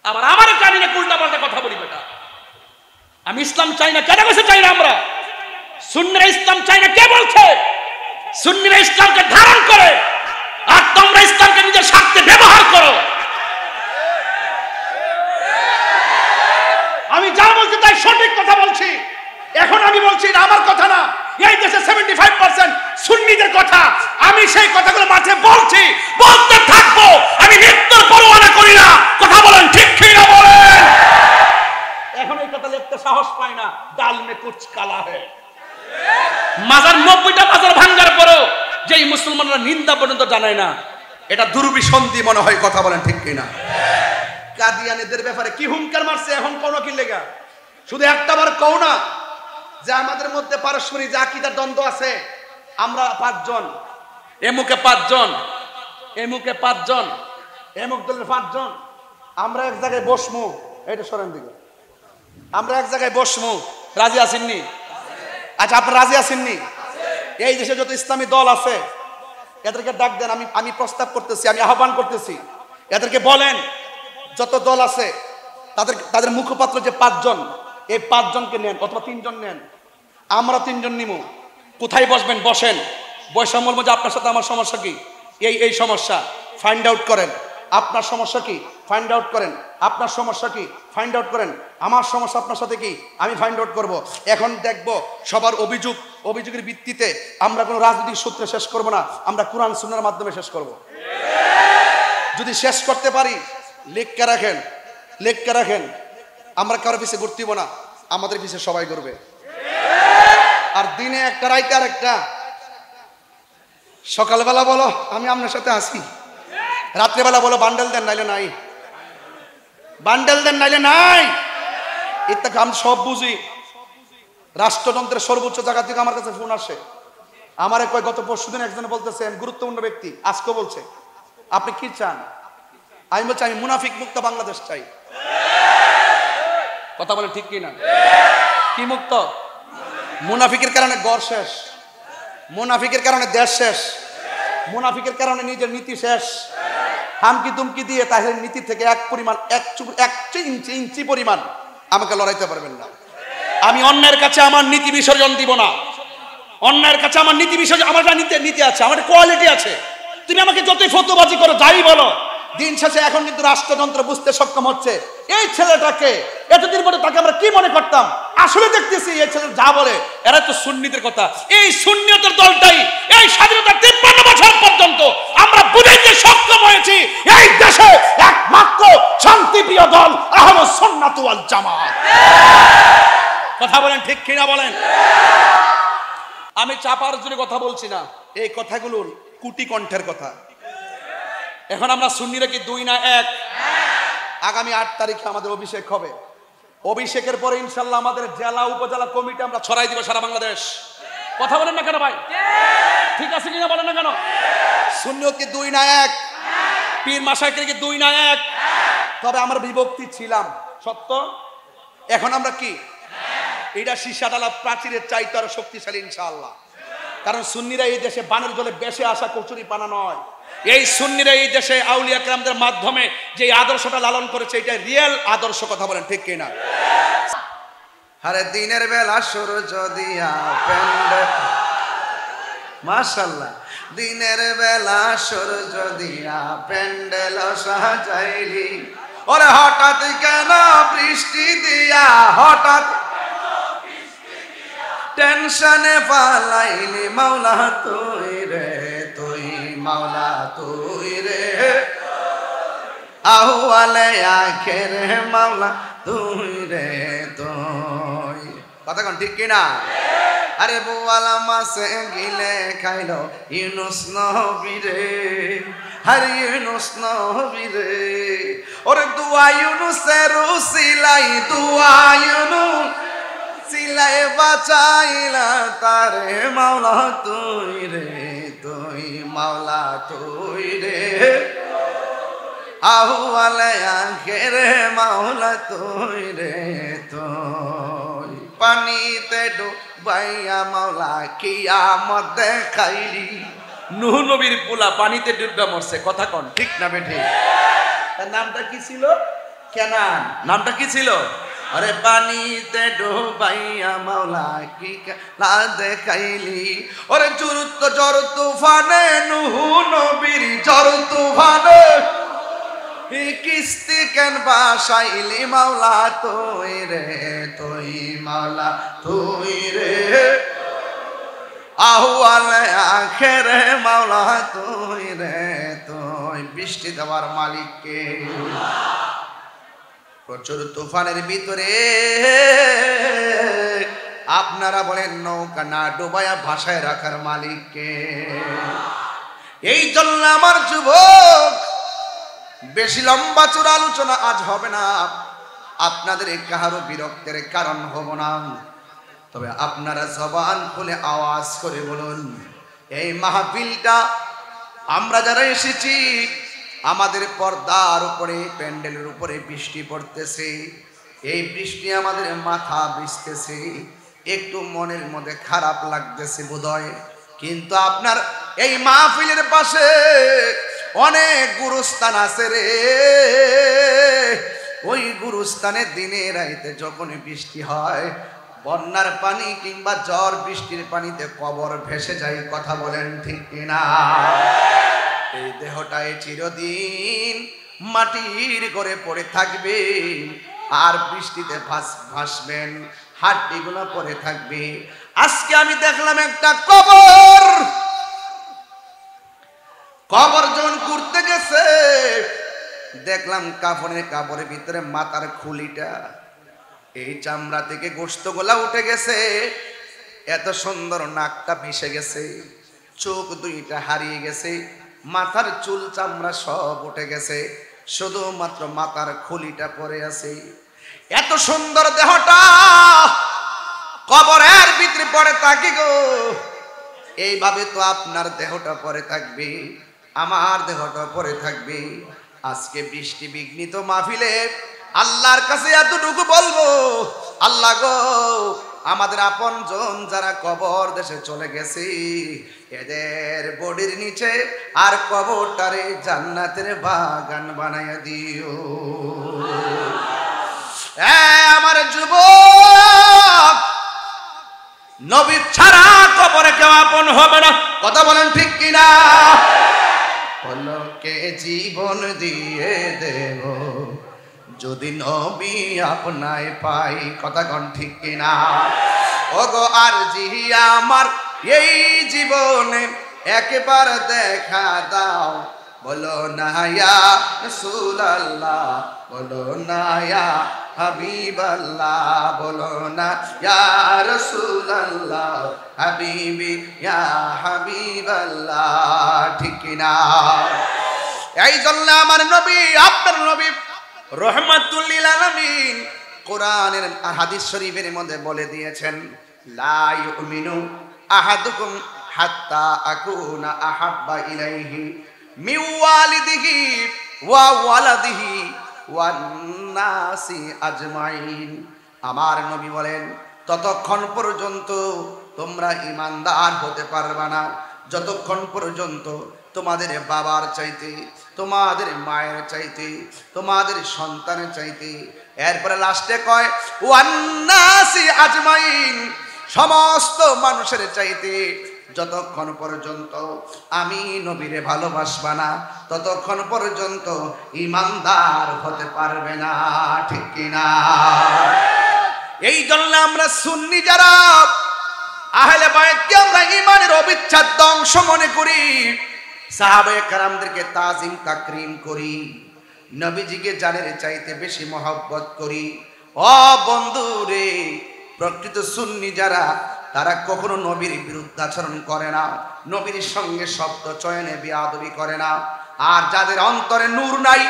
আবার আমার কানে উল্টা পাল্টা কথা বলি বেটা। আমি ইসলাম চাই না, কেন বলছে চাই না? আমরা সুন্নিরা ইসলাম চাই না কে বলছে? সুন্নিরা ইসলামকে ধারণ করে, আর তোমরা ইসলামকে নিজের স্বার্থে ব্যবহার করো। আমি যা বলছি তাই সঠিক কথা বলছি। এখন আমি বলছি এটা আমার কথা না, এই দেশে 75% সুন্নিদের কথা। আমি সেই কথাগুলো মাঝে বলছি, বলতে থাকবো। আমি মৃত্যুর পরোয়ানা করি না। কথা বলেন ঠিক কি না বলেন? এখন এই কথা লিখতে সাহস পাই না। ডাল মে কুছ কালা है। মাজার 90টা মাজার ভাঙার পরও যেই মুসলমানরা নিন্দা পর্যন্ত জানায় না, এটা দুর্বিসন্ধি মনে হয়। কথা বলেন ঠিক কি না? কাদিয়ানীদের ব্যাপারে কি হুঙ্কার মারছে, এখন কোন কি লেগা? শুধু একটা বার কও না যে আমাদের মধ্যে পারস্পরিক যে আকীদার দ্বন্দ্ব আছে, আমরা 5 জন, এমুকে 5 জন, এমুকে 5 জন, এমুক দলের 5 জন, আমরা এক জায়গায় বসমু। এটা সরেন দিকে, আমরা এক জায়গায় বসমু। রাজি আছেননি? আচ্ছা, আপনারা রাজি আছেননি? এই দেশে যত ইসলামী দল আছে এদেরকে ডাক দেন। আমি প্রস্তাব করতেছি, আমি আহ্বান করতেছি, এদেরকে বলেন যত দল আছে তাদের মুখপাত্র যে 5 জন, এই 5 জনকে নেন, অথবা 3 জন নেন, আমরা 3 জন নিমু। কোথায় বসবেন? বসেন, বৈষম্য মধ্যে আপনার সাথে আমার সমস্যা কি? এই সমস্যা ফাইন্ড আউট করেন। আপনার সমস্যা কি? ফাইন্ড আউট করেন। আপনার সমস্যা কি? ফাইন্ড আউট করেন। আমার সমস্যা আপনার সাথে কি? আমি ফাইন্ড আউট করব। এখন দেখব সবার অভিযোগের ভিত্তিতে আমরা কোনো রাজনৈতিক সূত্রে শেষ করব না, আমরা কোরআন সুন্নাহর মাধ্যমে শেষ করব। যদি শেষ করতে পারি, লিখকে রাখেন, লিখকে রাখেন, আমরা কারো পিছিয়ে ঘুরতেব না, আমাদের পিছিয়ে সবাই করবে। আর দিনে একটা, রাইতে আর একটা। সকালবেলা বলো আমি আপনার সাথে আসি, রাত্রেবেলা বলো বান্ডেল দেন নাইলে নাই, বান্ডেল দেন নাইলে নাই। এটা আমি সব বুঝি। রাষ্ট্রযন্ত্রের সর্বোচ্চ জায়গা থেকে আমার কাছে ফোন আসে। আমার কয় গত পরশুদিন একজন বলতেছে, গুরুত্বপূর্ণ ব্যক্তি, আজকে বলছে আপনি কি চান? আমি বলছি আমি মুনাফিক মুক্ত বাংলাদেশ চাই। কথা বলে ঠিক কি না? কি মুক্ত? মুনাফিকের কারণে গড় শেষ, মুনাফিকের কারণে দেশ শেষ, মুনাফিকের কারণে নিজের নীতি শেষ। হামকি তুমকি দিয়ে তাদের নীতি থেকে এক ইঞ্চি পরিমাণ আমাকে লড়াইতে পারবেন না। আমি অন্যের কাছে আমার নীতি বিসর্জন দিব না। অন্যের কাছে আমার নীতি বিসর্জন, আমার নীতি আছে, আমার কোয়ালিটি আছে। তুমি আমাকে যতই ফতোবাজি করো, যাই বলো, দিন শেষে এখন কিন্তু রাষ্ট্রযন্ত্র বুঝতে সক্ষম হচ্ছে এই ছেলেটাকে। এতদিন পরে তাকে আমরা কি মনে করতাম, আসলে দেখতেছি এই ছেলে যা বলে এরা তো সুন্নিদের কথা। এই সুন্নিয়তের দলটাই এই স্বাধীনতার 53 বছর পর্যন্ত আমরা বুঝাইতে সক্ষম হয়েছি এই দেশে একমাত্র শান্তিপ্রিয় দল আহলুস সুন্নাত ওয়াল জামাত। কথা বলেন ঠিক কিনা বলেন? আমি চাপার জন্য কথা বলছি না, এই কথাগুলোর কুটি কণ্ঠের কথা। এখন আমরা সুন্নিরা কি 2 না 1? আগামী 8 তারিখে আমাদের অভিষেক হবে। অভিষেকের পরে ইনশাল্লাহ আমাদের জেলা উপজেলা কমিটি আমরা ছড়াই দিব সারা বাংলাদেশ। কথা বলেন না কেন ভাই? ঠিক আছে কিনা বলেন না কেন? সুন্নিয়ত কি 2 না 1? পীর মাশায়েখের কি 2 না 1? তবে আমরা বিভক্তি ছিলাম, সত্য। এখন আমরা কি? এটা সীসাডালা প্রাচীরের চাইতে আরো শক্তিশালী ইনশাআল্লাহ। কারণ সুন্নিরা এই দেশে বানের জলে বেশে আসা কচুরি পানা নয়। এই সুন্নিরা এই দেশে আউলিয়া কেরামদের মাধ্যমে যে আদর্শটা লালন করেছে, এটা রিয়েল আদর্শ। কথা বলেন ঠিক কিনা? আরে দিনের বেলা সূর্য দিয়া পেন্ডে, মাশাআল্লাহ, দিনের বেলা সূর্য দিয়া প্যান্ডেল সাজাইলি, ওরে হঠাৎ কেন বৃষ্টি দিয়া, হঠাৎ টেনশনে পালাইলি, মাওলা তুই রে তুই, মাওলা তুই রে, আহওয়ালে আখেরে মাওলা তুই রে তুই। কথা কোন ঠিক কিনা? আরে বোয়ালা মাছে গিলে খাইলো ইউনুস নবী রে, আরে ইউনুস নবী রে, ওরে দুয়া ইউনুসের উসিলাই, দুয়া ইউনুস সিলাই বাঁচাইলা তারে, মাওলা তুই রে তুই, মাওলা তুই রে, আহওয়ালে আখেরে মাওলা তুই রে তুই। পানিতে ডুবাইয়া মাওলা কিয়ামত দেখাইলি, নূহ নবীর পোলা পানিতে ডুববা মরছে। কথা কোন ঠিক না বেঠি? তার নামটা কি ছিল? কেনান। নামটা কি ছিল? আরে পানিতে ডুবাইয়া মাওলা কি খেলা দেখাইলি। ওরে ঝড় তুফানে নুহু নবীর ঝড় তুফানে কিস্তি কেন বাসাইলি মাওলা তুই রে তুই মাওলা তুই রে আহওয়ালে আখেরে মাওলা তুই রে তুই। বৃষ্টি দেওয়ার মালিককে। প্রচুর তুফানের ভিতরে আপনারা বলেন নৌকা না ডুবায়া ভাসায় রাখার মালিককে। এই জন্য আমার যুবক বেশি লম্বা চূড়া আলোচনা আজ হবে না, আপনাদের কাহারও বিরক্তের কারণ হব না। তবে আপনারা জবান খুলে আওয়াজ করে বলুন, এই মাহফিলটা আমরা যারা এসেছি, আমাদের পর্দার উপরে প্যান্ডেলের উপরে বৃষ্টি পড়তেছে, এই বৃষ্টি আমাদের মাথা ভিজতেছে, একটু মনের মধ্যে খারাপ লাগতেছে বোধহয়। কিন্তু আপনার এই মাহফিলের পাশে অনেক গুরুস্থান আছে রে। ওই গুরুস্থানে দিনে রাইতে যখন বৃষ্টি হয়, বন্যার পানি কিংবা ঝড় বৃষ্টির পানিতে কবর ভেসে যায়। কথা বলেন ঠিক কিনা? এই দেহটায় চিরদিন মাটির ঘরে পড়ে থাকবে, আর বৃষ্টিতে ভাসবেন, হাড্ডিগুলো পড়ে থাকবে। আজকে আমি দেখলাম একটা কবর যখন করতে গেছে, দেখলাম কাপড়ের ভিতরে মাথার খুলিটা, এই চামড়া থেকে গোশতগুলা উঠে গেছে, এত সুন্দর নাকটা মিশে গেছে, চোখ দুইটা হারিয়ে গেছে, মাথার চুল চামড়া সব উঠে গেছে, শুধুমাত্র মাথার খুলিটা পড়ে আছে। এত সুন্দর দেহটা কবরের ভিতরে পড়ে থাকে গো। এইভাবে তো আপনার দেহটা পড়ে থাকবে, আমার দেহটা পড়ে থাকবে। আজকে বৃষ্টি বিঘ্নিত মাহফিলে আল্লাহর কাছে এতটুকু বলবো, আল্লাহ গো, আমাদের আপনজন যারা কবর দেশে চলে গেছে, এদের বডির নিচে আর কবরটারে জান্নাতের বাগান বানাইয়া দিও। আমার যুবক, নবী ছাড়া কবরে কেউ আপন হবে না। কথা বলেন ঠিক কিনা? পলকে জীবন দিয়ে দেব যদি নবী আপনায় পাই। কথা কন ঠিক কিনা? ওগো আর জিয়া আমার এই জীবনে একবার দেখা দাও, বলো না ইয়া রাসূলুল্লাহ, বলো না ইয়া হাবিবাল্লাহ, বলো না ইয়া রাসূলুল্লাহ, হাবিবি ইয়া হাবিবাল্লাহ। ঠিক কিনা? এই জন্য আমার নবী, আপনার নবী রহমাতুল লিল আলামিন কোরআনের হাদিস শরীফের মধ্যে বলে দিয়েছেন, লা ইউমিনু আহাদুকুম হাত্তা আকুনা আহাব্বা ইলাইহি মিন ওয়ালিদিহি ওয়া ওয়ালাদিহি ওয়ান নাসি আজমাইন। আমার নবী বলেন, ততক্ষণ পর্যন্ত তোমরা ঈমানদার হতে পারবে না যতক্ষণ পর্যন্ত তোমাদের বাবার চাইতে, তোমাদের মায়ের চাইতে, তোমাদের সন্তানের চাইতে, এরপরে লাস্টে কয় ওয়ান নাসি আজমাইন, সমস্ত মানুষের চাইতে যতক্ষণ পর্যন্ত আমি নবীরে ভালোবাসবা না, ততক্ষণ পর্যন্ত ঈমানদার হতে পারবে না। ঠিক কিনা? এই জন্য আমরা সুন্নি যারা আহলে বায়তকে আমরা ঈমানের অবিচ্ছেদ্য অংশ মনে করি, সাহাবায়ে কেরামদেরকে তাজিম তাকরীম করি, নবীজিকে জানের চাইতে বেশি মহব্বত করি। ও বন্ধু রে, প্রকৃত সুন্নি যারা, তারা কখনো নবীর বিরুদ্ধাচরণ করে না, নবীর সঙ্গে শব্দ চয়নে বেয়াদবি করে না। আর যাদের অন্তরে নূর নাই,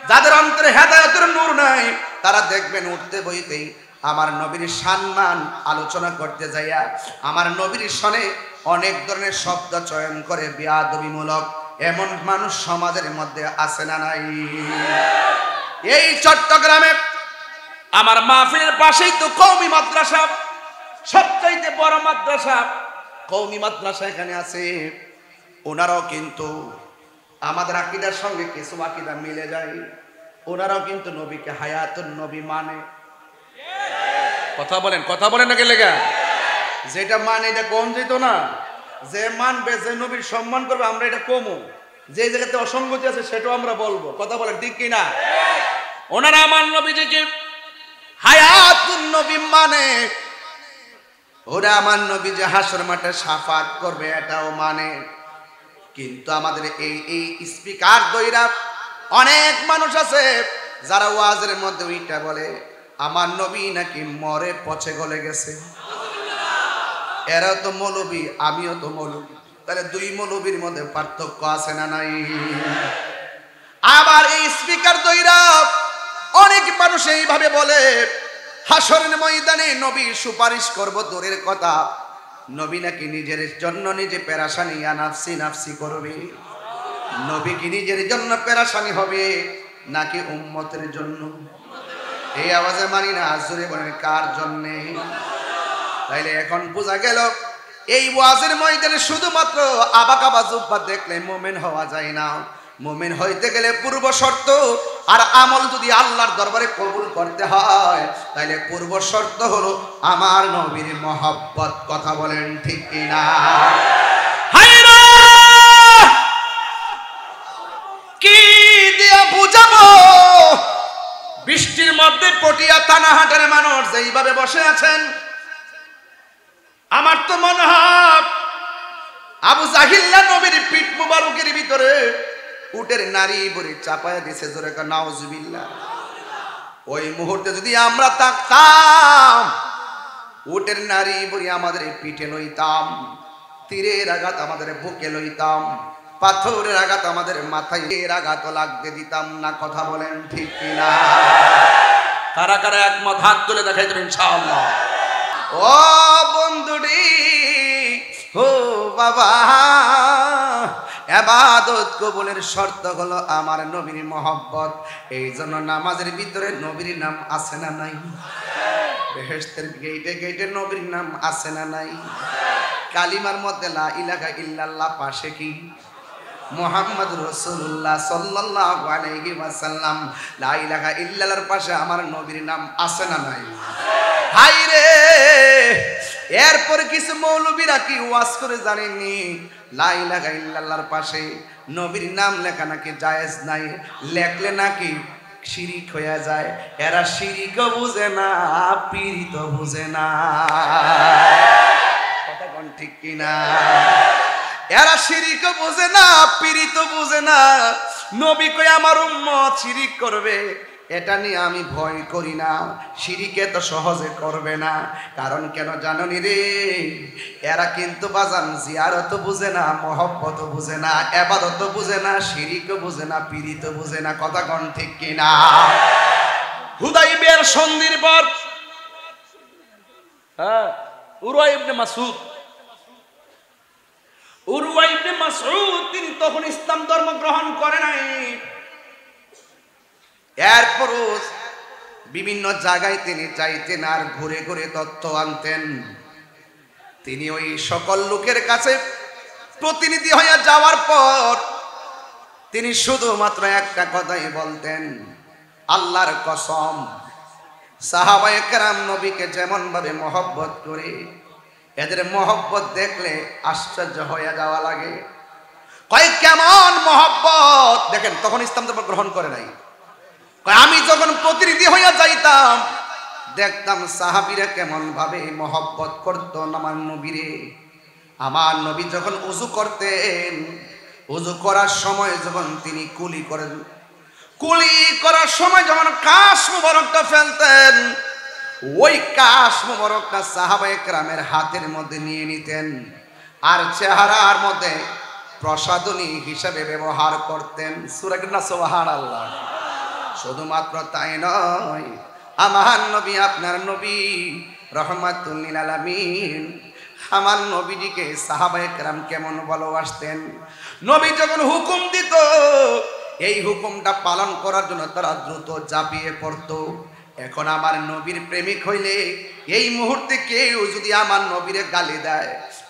যাদের অন্তরে হেদায়েতের নূর নাই, তারা দেখবেন উঠতে বইতেই আমার নবীর সম্মান আলোচনা করতে যাইয়া আমার নবীর সনে অনেক ধরনের শব্দ চয়ন করে বেয়াদবিমূলক। এমন মানুষ সমাজের মধ্যে আছে না নাই? এই চট্টগ্রামে আমার মাহফিলের পাশেই তো কওমি মাদ্রাসা, সবচাইতে বড় মাদ্রাসা, কওমি মাদ্রাসা এখানে আছে। ওনারাও কিন্তু আমাদের আকীদার সঙ্গে কিছু আকীদা মিলে যায়। ওনারাও কিন্তু নবীকে হায়াতুন নবী মানে। কথা বলেন না কে লেগা? যেটা মানে এটা কম যেত না, যে মানবে যে নবীর সম্মান করবে আমরা এটা কমু, যে জায়গাতে অসঙ্গতি আছে সেটাও আমরা বলবো। কথা বলেন ঠিক কিনা? ওনারা আমার নবীজিকে হায়াতুন নবী মানে, ওরা আমার নবী যে হাসর মাঠে শাফাত করবে এটাও মানে। কিন্তু আমাদের এই স্পিকার দইরা অনেক মানুষ আছে যারা ওয়াজের মধ্যে ওইটা বলে আমার নবী নাকি মরে পচে গলে গেছে। এরাও তো মৌলবী, আমিও তো মৌলবী, তাহলে দুই মৌলবীর মধ্যে পার্থক্য আছে না নাই? আবার এই স্পিকার দইরা অনেক মানুষ এইভাবে বলে হাসরের ময়দানে নবী সুপারিশ করব দূরের কথা, নবী নাকি নিজের জন্য নিজে পেরেশানি নাফসি নাফসি করবে। নবী কি নিজের জন্য পেরেশানি হবে নাকি উম্মতের জন্য? এই আওয়াজে মানি না, জোরে বলেন কার জন্যে? তাইলে এখন বোঝা গেল এই ওয়াজের ময়দানে শুধুমাত্র আবাকাবা জুব্বা দেখলে মুমিন হওয়া যায় না। মুমিন হইতে গেলে পূর্ব শর্ত আর আমল যদি আল্লাহর দরবারে কবুল করতে হয় তাইলে পূর্ব শর্ত হলো আমার নবীর মহব্বত। কথা বলেন ঠিক কিনা? হায়রা কি দিয়া বুঝাবো? বৃষ্টির মধ্যে পটিয়া থানাহাটের মানুষ যেইভাবে বসে আছেন, আমার তো মনে হয় আবু জাহিল্লা নবীর পিঠ মুবারকের ভিতরে উটের নারী বড়ি চাপায়া দিছে, জোরে কা নাউজুবিল্লাহ। ওই মুহূর্তে যদি আমরা থাকতাম, উটের নারী বড়ি আমাদের পিঠে লইতাম, তীরের আঘাত আমাদের বুকে লইতাম, পাথরের আঘাত আমাদের মাথায় আঘাত লাগতে দিতাম না। কথা বলেন ঠিক কিনা? কারা কারা একমত হাত তুলে দেখাই দেবেন ইনশাআল্লাহ। ও বন্ধুরি, ও বাবা, ইবাদত কবুলের শর্ত হলো আমার নবীর মহব্বত। এই জন্য নামাজের ভিতরে নবীর নাম আছে না নাই? বেহেশতের গেটে গেটে নবীর নাম আছে না নাই? কালিমার মধ্যে লা ইলাহা ইল্লাল্লাহ, পাশে কি মুহাম্মদ রাসূলুল্লাহ সাল্লাল্লাহু আলাইহি ওয়াসাল্লাম। লা ইলাহা ইল্লাল্লাহর পাশে আমার নবীর নাম আছে না নাই? হাই রে, এরপর কিছু মৌলবীরা কি ওয়াজ করে জানেননি লা ইলাহা ইল্লাল্লাহর পাশে নবীর নাম লেখা নাকি জায়েজ নাই, লেখলে নাকি শিরিক হয়ে যায়। এরা শিরিকও বুঝে না, পীড়িত বুঝে না। কথা কোন ঠিক কিনা? এরা শিরিকও বুঝে না, পীড়িত বুঝে না। নবী কই আমার উম্মত শিরিক করবে, এটা নিয়ে আমি ভয় করি না। শিরিকে তো সহজে করবে না, কারণ কেন জানোনি রে? এরা কিন্তু বাজান জিয়ারত বুঝে না, মহব্বত বুঝে না, ইবাদত বুঝে না, শিরিকও বুঝে না, পীড়িত বুঝে না। কথা কোন ঠিক কিনা? হুদাইবিয়ার সন্ধির পর উরওয়া ইবনে মাসউদ তিনি তখন ইসলাম ধর্ম গ্রহণ করে নাই। এরপরও বিভিন্ন জায়গায় তিনি চাইতেন আর ঘুরে ঘুরে তথ্য আনতেন। তিনি ওই সকল লোকের কাছে প্রতিনিধি হয়ে যাওয়ার পর তিনি শুধুমাত্র একটা কথাই বলতেন, আল্লাহর কসম, সাহাবায়ে কেরাম নবীকে যেমন ভাবে মহব্বত করে, এদের মহব্বত দেখলে আশ্চর্য হয়ে যাওয়া লাগে। কয় কেমন মহব্বত দেখেন, তখন ইসলাম ধর্ম গ্রহণ করে নাই। আমি যখন প্রতিনিধি হইয়া যাইতাম দেখতাম সাহাবীরা কেমন ভাবে মহব্বত করতো আমার নবীরে। আমার নবী যখন ওযু করতেন, ওযু করার সময় যখন তিনি কুলি করেন, কুলি করার সময় যখন কাশ মুবারকটা ফেলতেন, ওই কাশ মুবারকটা সাহাবায়ে কেরামের হাতের মধ্যে নিয়ে নিতেন আর চেহারার মধ্যে প্রসাদনী হিসাবে ব্যবহার করতেন। সূরা না সুবহানাল্লাহ। শুধুমাত্র তাই নয়, আমার নবী, আপনার নবী রহমাতুল লিল আলামিন, আমার নবীজিকে সাহাবায়ে কেরাম কেমন ভালোবাসতেন। নবী যখন হুকুম দিত, এই হুকুমটা পালন করার জন্য তারা দ্রুত ঝাঁপিয়ে পড়তো। এখন আমার নবীর প্রেমিক হইলে এই মুহূর্তে কেউ যদি আমার নবীরে গালি দেয়,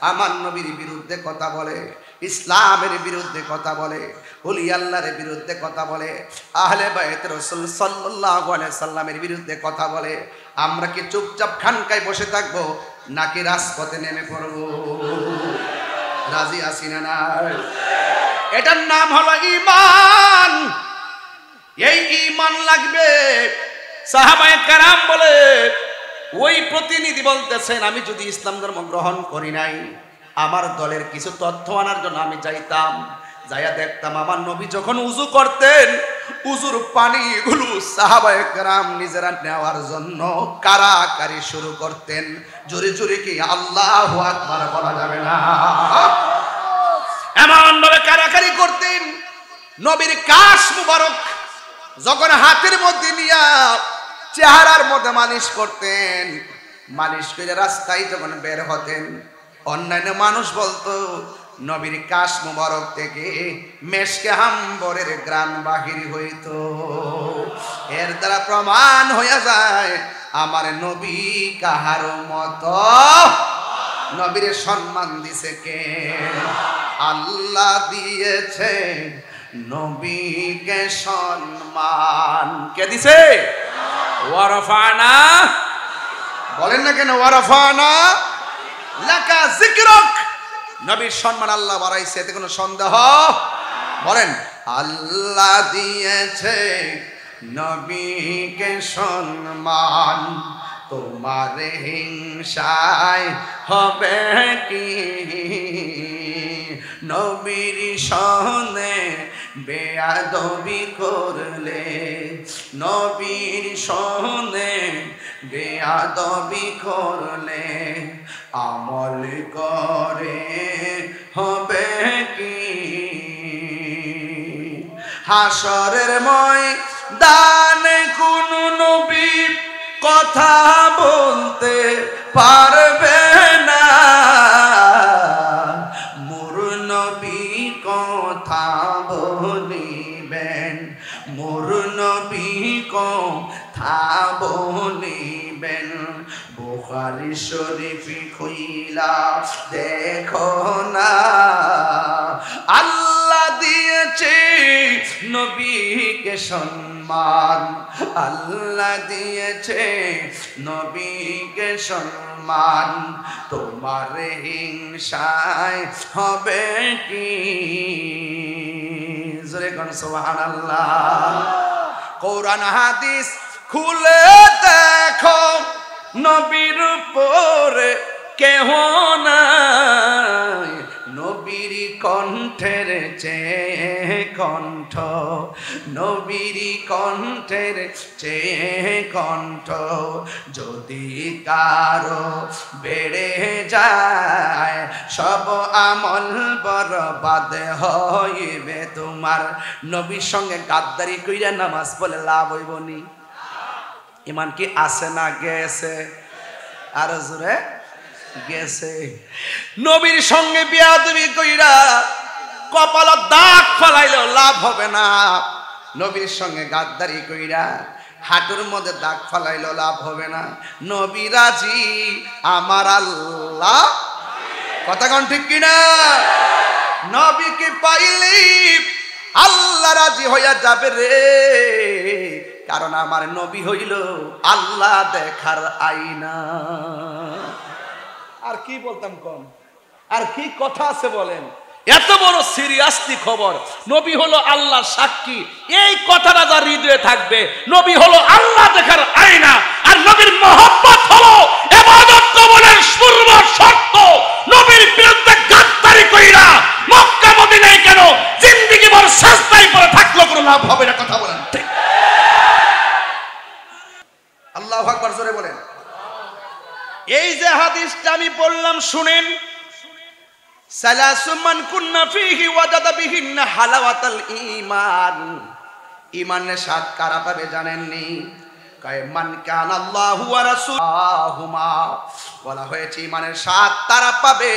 আমার নবীর বিরুদ্ধে কথা বলে, ইসলামের বিরুদ্ধে কথা বলে, ওলি আল্লাহর বিরুদ্ধে কথা বলে, আহলে বাইত রাসূল সাল্লাল্লাহু আলাইহি সাল্লামের বিরুদ্ধে কথা বলে, আমরা কি চুপচাপ খানকায় বসে থাকবো নাকি রাজপথে নেমে পড়ব? রাজি আছি না নাই? এটার নাম হলো ঈমান। এই ঈমান লাগবে। সাহাবায়ে কেরাম বলে, ওই প্রতিনিধি বলতেছেন আমি যদি ইসলাম ধর্ম গ্রহণ করি নাই, আমার দলের কিছু তথ্য আনার জন্য আমি যাইতাম, যাইয়া দেখতাম আমার নবী যখন উযু করতেন, উযুর পানিগুলো সাহাবায়ে কেরাম নিজেরা নেওয়ার জন্য কারাকারি শুরু করতেন। জোরে জোরে কি আল্লাহু আকবার বলা যাবে না? এমন ভাবে কারাকারি করতেন, নবীর কাশ মুবারক যখন হাতের মধ্যে নিয়া চেহারার মধ্যে মালিশ করতেন, মালিশ করে রাস্তায় যখন বের হতেন, অন্যান্য মানুষ বলতো নবীর কাশ মুবারক থেকে মেশকে হাম্বরের গ্রান বাহির হইত। এর দ্বারা প্রমাণ হয়ে যায় আমার নবী কাহার মতো। নবীর সম্মান দিছে কে? আল্লাহ দিয়েছে নবীকে সম্মান। কে দিছে? ওয়ারাফানা। বলেন না কেন ওয়ারাফানা লাকা যিকরুক। নবীর সম্মান আল্লাহ বাড়াইছে, এতে কোনো সন্দেহ? বলেন আল্লাহ দিয়েছে নবীকে সম্মান, তোমার হিংসায় হবে কি? নবীর সনে বেয়াদবি করলে, নবীর সনে বেয়াদবি করলে আমল করে হবে কি? হাসরের ময়দানে কোন নবী কথা বলতে পারবে না, মোর নবী কথা বলিবেন, মোর নবী কথা বলিবেন। বুখারী শরীফ খুইলা দেখো না, আল্লাহ দিয়েছে নবীকে সম্মান, আল্লাহ দিয়েছে নবীকে সম্মান, তোমার হিংসায় হবে কি? জোরে কোন সুবহানাল্লাহ। কোরআন হাদিস খুলে দেখো, নবীর উপরে কেহ নাই, নবীর কণ্ঠের চেয়ে কণ্ঠ, নবীর কণ্ঠের চেয়ে কণ্ঠ। যদি কারো বেড়ে যায় সব আমল বরবাদ হইবে তোমার। নবীর সঙ্গে গাদ্দারি কইরা নামাজ পড়লে লাভ হইব নি? ইমান কি আছে না গেছে? আর জোরে গেছে। নবীর সঙ্গে বিয়াদবি কইরা কপাল দাগ ফলাইলেও লাভ হবে না। নবীর সঙ্গে গাদ্দারি কইরা হাঁটুর মধ্যে দাগ ফলাইলেও লাভ হবে না। নবী রাজি, আমার আল্লাহ। কথা কোন ঠিক কিনা? নবীকে পাইলেই আল্লাহ রাজি হইয়া যাবে রে, কারণ আমার নবী হইল আল্লাহ দেখার আয়না। আর কি বলতাম কম, আর কি কথা আছে বলেন? এত বড় সিরিয়াসলি খবর, নবী হলো আল্লাহর সাক্ষী। এই কথাটা যার হৃদয়ে থাকবে, নবী হলো আল্লাহ দেখার আয়না। আর নবীর মহব্বত হলো ইবাদত কবুলের পূর্ব শর্ত। নবীর বিরুদ্ধে গাদ্দারি কইরা মক্কা মদিনায় কেন জিন্দেগি ভর সাজদায় পড়ে থাকলো কোনো লাভ হবে না। কথা বলেন ঠিক? আল্লাহু আকবার জোরে বলেন। এই যে হাদিসটা আমি বললাম শুনেন, সালাসুম মান কুন্না ফীহি ওয়াজাদা বিহিন্না হালাওয়াতাল ঈমান। ঈমানের স্বাদ কারা পাবে জানেননি? কয় মান কানা আল্লাহু ওয়া রাসূলুহুমা। বলা হয়েছে ঈমানের স্বাদ তারা পাবে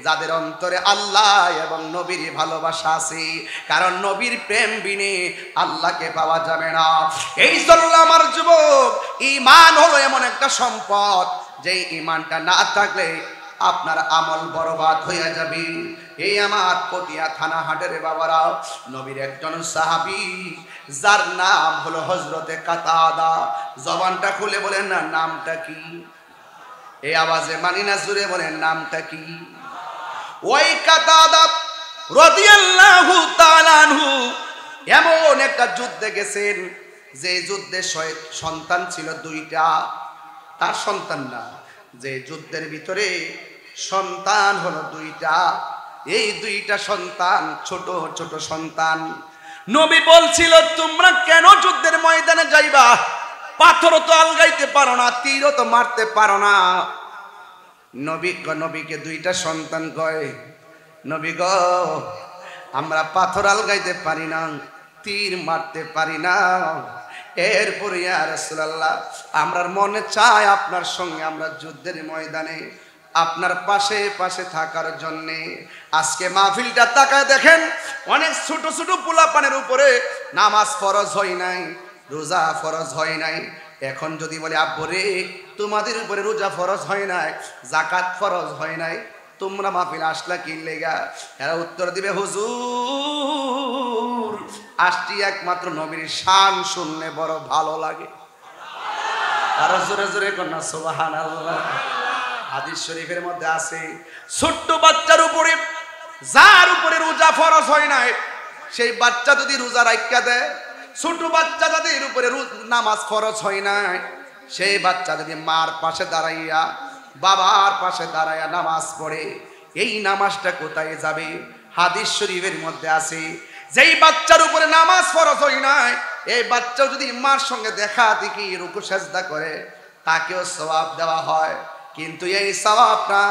যাদের অন্তরে আল্লাহ এবং নবীর ভালোবাসা আছে, কারণ নবীর প্রেম বিনে আল্লাহকে পাওয়া যাবে না। এই জন্য আমার যুবক, ঈমান হলো এমন একটা সম্পদ, যে ঈমানটা না থাকলে আপনার আমল বরবাদ হয়ে যাবে। এই আমার পটিয়া থানা হাটের বাবারা, নবীর একজন সাহাবী যার নাম হলো হযরতে কাতাদা, জবানটা খুলে বলেন না নামটা কি? এই আওয়াজে মানি না, জুড়ে বলেন নামটা কি? ওই কাতাদা রাদিয়াল্লাহু তাআলা আনহু এমন একটা যুদ্ধে গেছেন যে যুদ্ধে সন্তান ছিল দুইটা। তার সন্তান না, যে যুদ্ধের ভিতরে সন্তান হলো দুইটা। এই দুইটা সন্তান ছোট ছোট সন্তান। নবী বলছিল তোমরা কেন যুদ্ধের ময়দানে যাইবা? পাথরও তো আলগাইতে পারো না, তীরও তো মারতে পারো না। নবীকে দুইটা সন্তান কয়, নবী গো আমরা পাথর আলগাইতে পারি না, তীর মারতে পারি না, এরপরে ইয়া রাসূলুল্লাহ আমরার মনে চায় আপনার সঙ্গে আমরা যুদ্ধের ময়দানে আপনার পাশে পাশে থাকার জন্যে। আজকে মাহফিলটা তাকায় দেখেন, অনেক ছোট ছোট পোলাপানের উপরে নামাজ ফরজ হয় নাই, রোজা ফরজ হয় নাই। এখন যদি বলে আব্বু রে তোমাদের উপরে রোজা ফরজ হয় নাই, যাকাত ফরজ হয় নাই, তোমরা মাহফিল আসলা কি লেগা? এরা উত্তর দিবে হুজুর আসছি একমাত্র নবীর শান শুনলে বড় ভালো লাগে। আর জোরে জোরে কন্যা সুবহানাল্লাহ। হাদিস শরীফের মধ্যে আছে ছোট্ট বাচ্চার উপরে, যার উপরে রোজা ফরজ হয় নাই, সেই বাচ্চা যদি রোজা রাখা দেয়, ছোট বাচ্চা যাদের উপরে নামাজ ফরজ হয় নাই, সেই বাচ্চা যদি মার পাশে দাঁড়াইয়া বাবার পাশে দাঁড়াইয়া নামাজ পড়ে, এই নামাজটা কোথায় যাবে? হাদিস শরীফের মধ্যে আছে যেই বাচ্চার উপরে নামাজ ফরজ হয় নাই, এই বাচ্চা যদি মার সঙ্গে দেখা দেখি রুকু সাজদা করে, তাকেও সওয়াব দেওয়া হয়। কিন্তু এই সওয়াবটা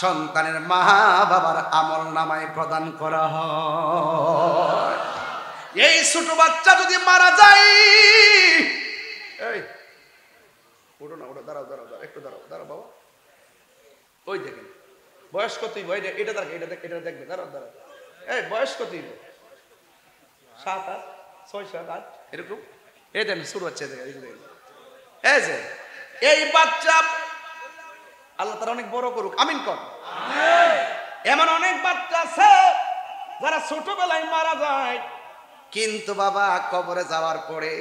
সন্তানের মা বাবার আমল নামায় প্রদান করা হয়। এই ছোট বাচ্চা যদি মারা যায়, এই ওঠো না, ওঠো, দাঁড়াও দাঁড়াও দাঁড়াও, একটু দাঁড়াও দাঁড়াও বাবা, ওই দেখেন বয়স কতই, এটা দেখ, এটা দেখবে, দাঁড়াও দাঁড়াও, এই বয়স কতই, 7, 8, 6, 7, 8 এরকম। এই দেন শুরু হচ্ছে, এই যে এই বাচ্চা আল্লাহ তাআলা অনেক বড় করুক, আমিন কর। এমন অনেক বাচ্চা আছে যারা ছোটবেলায় মারা যায়, কিন্তু বাবা কবরে যাওয়ার পরে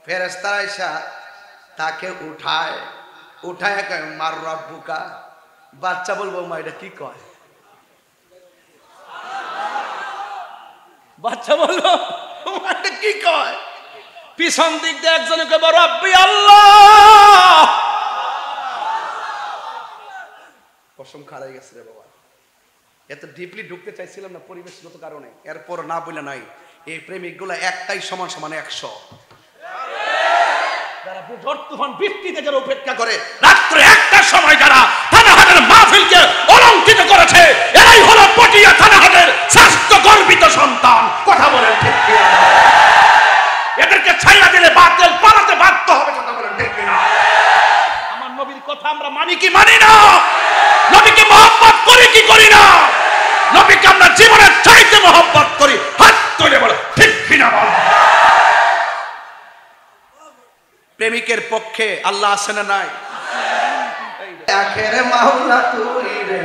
ফেরেশতারা এসে তাকে উঠায় কয় মার রব্বুকা। বাচ্চা বলবো মা এটা কি কয়? বাচ্চা বলবো এটা কি কয়? পিছন দিক দিয়ে একজনে কয় রব্বি আল্লাহ। কসম খারাই গেছে রে বাবা, এত ডিপলি ঢুকতে চাইছিলাম না পরিবেশগত কারণে, এরপর না বলে নাই। এই প্রেমিক গুলা একটাই সমান সমান 100। যারা ঝড় তুফান বৃষ্টিতে যারা উপেক্ষা করে রাত্রে একটার সময় যারা থানাহাটের মাহফিলকে অলঙ্কিত করেছে, এরাই হলো পটিয়া থানাহাটের স্বাস্থ্য গর্বিত সন্তান। কথা বলেন ঠিক কিনা? এদেরকে ছাইড়া দিলে বাতিল পালাতে বাধ্য হবে। কথা বলেন ঠিক কিনা? আমার নবীর কথা আমরা মানি কি মানি না? নবীকে মহব্বত করি কি করি না? নবীকে আমরা জীবনের চাইতে মহব্বত করি। হাত তুলে বলো ঠিক কিনা বল। প্রেমিকের পক্ষে আল্লাহ আছে না নাই? আখের মাওলা তুই রে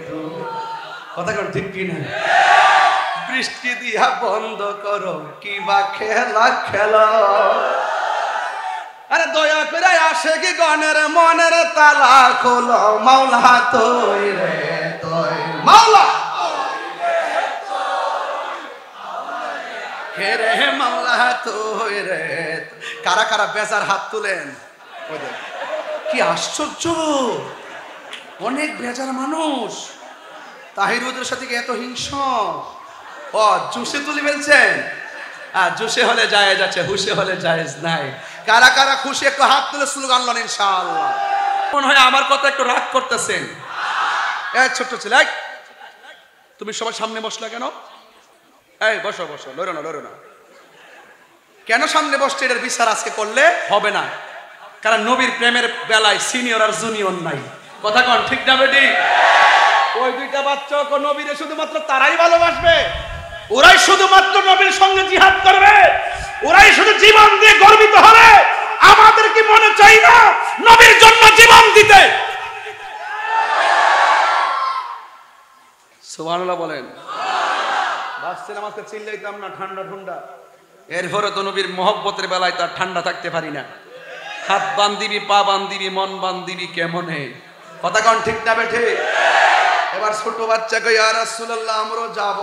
তুই, কথা কোন ঠিক কিনা? বৃষ্টি দিয়া বন্ধ করো কি বা খেলা খেলা, আরে দয়া করে আসে কি গনের মনের তালা খোলো, মাওলা তুই রে তুই, মাওলা হে রে মাওলা তুই রে। কারা কারা বেজার হাত তুলেন? কি আশ্চর্য, অনেক বেজার মানুষ। তাহিরুদের সাথে এত হিংস্র। ও জুসে তুলে ফেলছেন? জুসে হলে জায়েজ আছে, হুসে হলে জায়েজ নাই। কারা কারা খুশি একটু হাত তুলে স্লোগান লন ইনশাআল্লাহ। মনে হয় আমার কথা একটু রাগ করতেছেন। এই ছোট্ট ছেলে, তুমি সবার সামনে বসলা কেন? এই বসো বসো, লড়ো না লড়ো না। কেন সামনে বসছে এটার বিচার আজকে করলে হবে না, কারণ নবীর প্রেমের বেলায় সিনিয়র আর জুনিয়র নাই। কথা কন ঠিক না বেটি? ওই দুইটা বাচ্চা নবীরে শুধুমাত্র তারাই ভালোবাসবে, ওরাই শুধুমাত্র নবীর সঙ্গে জিহাদ করবে, ওরাই শুধু জীবন দিয়ে গর্বিত হবে। আমাদের কি মনে চাই না নবীর জন্য জীবন দিতে? সুবহানাল্লাহ বলেন। ভাবছিলাম আজকে চিল্লাইতাম না, ঠান্ডা ঠান্ডা, এরপরে তো নবীর মহব্বতের বেলায় তার ঠান্ডা থাকতে পারি না। হাত বান্ধিবি, পা বান্ধিবি, মন বান্ধিবি কেমনে? কথা কন ঠিক না বেঠে? এবার ছোট বাচ্চাকে ইয়া রাসূলুল্লাহ আমরাও যাব।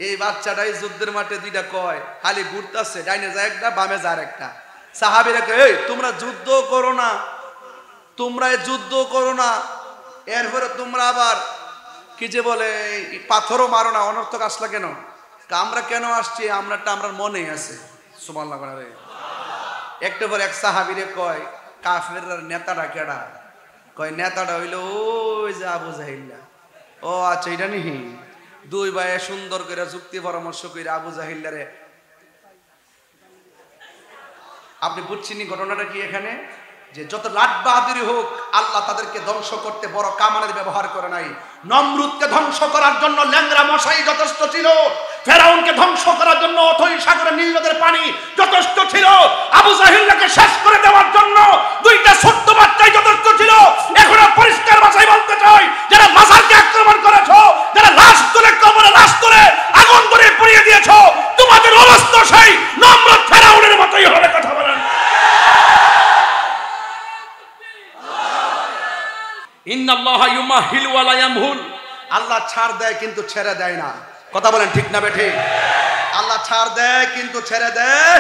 এই বাচ্চাটাই যুদ্ধের মাঠে দুইটা কয়, খালি ঘুরতেছে, ডাইনে যায় একটা, বামে যায় একটা। সাহাবীরা কয়, এই তোমরা যুদ্ধ করো না, তোমরা যুদ্ধ করো না, এরপরে তোমরা আবার কি যে বলে পাথরও মারো না, অনর্থক আসলা কেন? আমরা কেন আসছি? আমরাটা আমরার মনেই আছে। সুবহানাল্লাহ বলে। একটু পর এক সাহাবীরে কয়, কাফেররা নেতাটা কেডা? কয় নেতাটা হইলো ওই যে আবু জাহিল্লা। ও আচ্ছা, এটা নিহি। দুই ভাই সুন্দর করে যুক্তি পরামর্শ করে আবু জাহিল্লারে, আপনি বুঝছেন ঘটনাটা কি এখানে? যে যত লাট বাহাদুরি হোক, আল্লাহ তাদেরকে ধ্বংস করতে বড় কামানের ব্যবহার করে নাই। নমরুদকে ধ্বংস করার জন্য ল্যাংরা মশাই যথেষ্ট ছিল, ফেরাউনকে ধ্বংস করার জন্য অথই সাগরের নীল নদের পানি যথেষ্ট ছিল, আবু জাহিলকে শেষ করে দেওয়ার জন্য দুইটা ছোট্ট বাচ্চাই যথেষ্ট ছিল। এখনো পরিষ্কার ভাষায় বলতে চাই, যারা মাজারকে আক্রমণ করেছো, যারা লাশ তুলে কবরে লাশ তুলে আগুন ধরে পুড়িয়ে দিয়েছো, তোমাদের অবস্থা সেই নমরুদ ফেরাউনের মতোই হবে। কথা বলেন। ইন্নাল্লাহা ইউমাহিলু ওয়া লা ইয়ামহুল। আল্লাহ ছাড় দেয় কিন্তু ছেড়ে দেয় না। কথা বলেন ঠিক না বেঠিক? আল্লাহ ছাড় দেয় কিন্তু ছেড়ে দেয়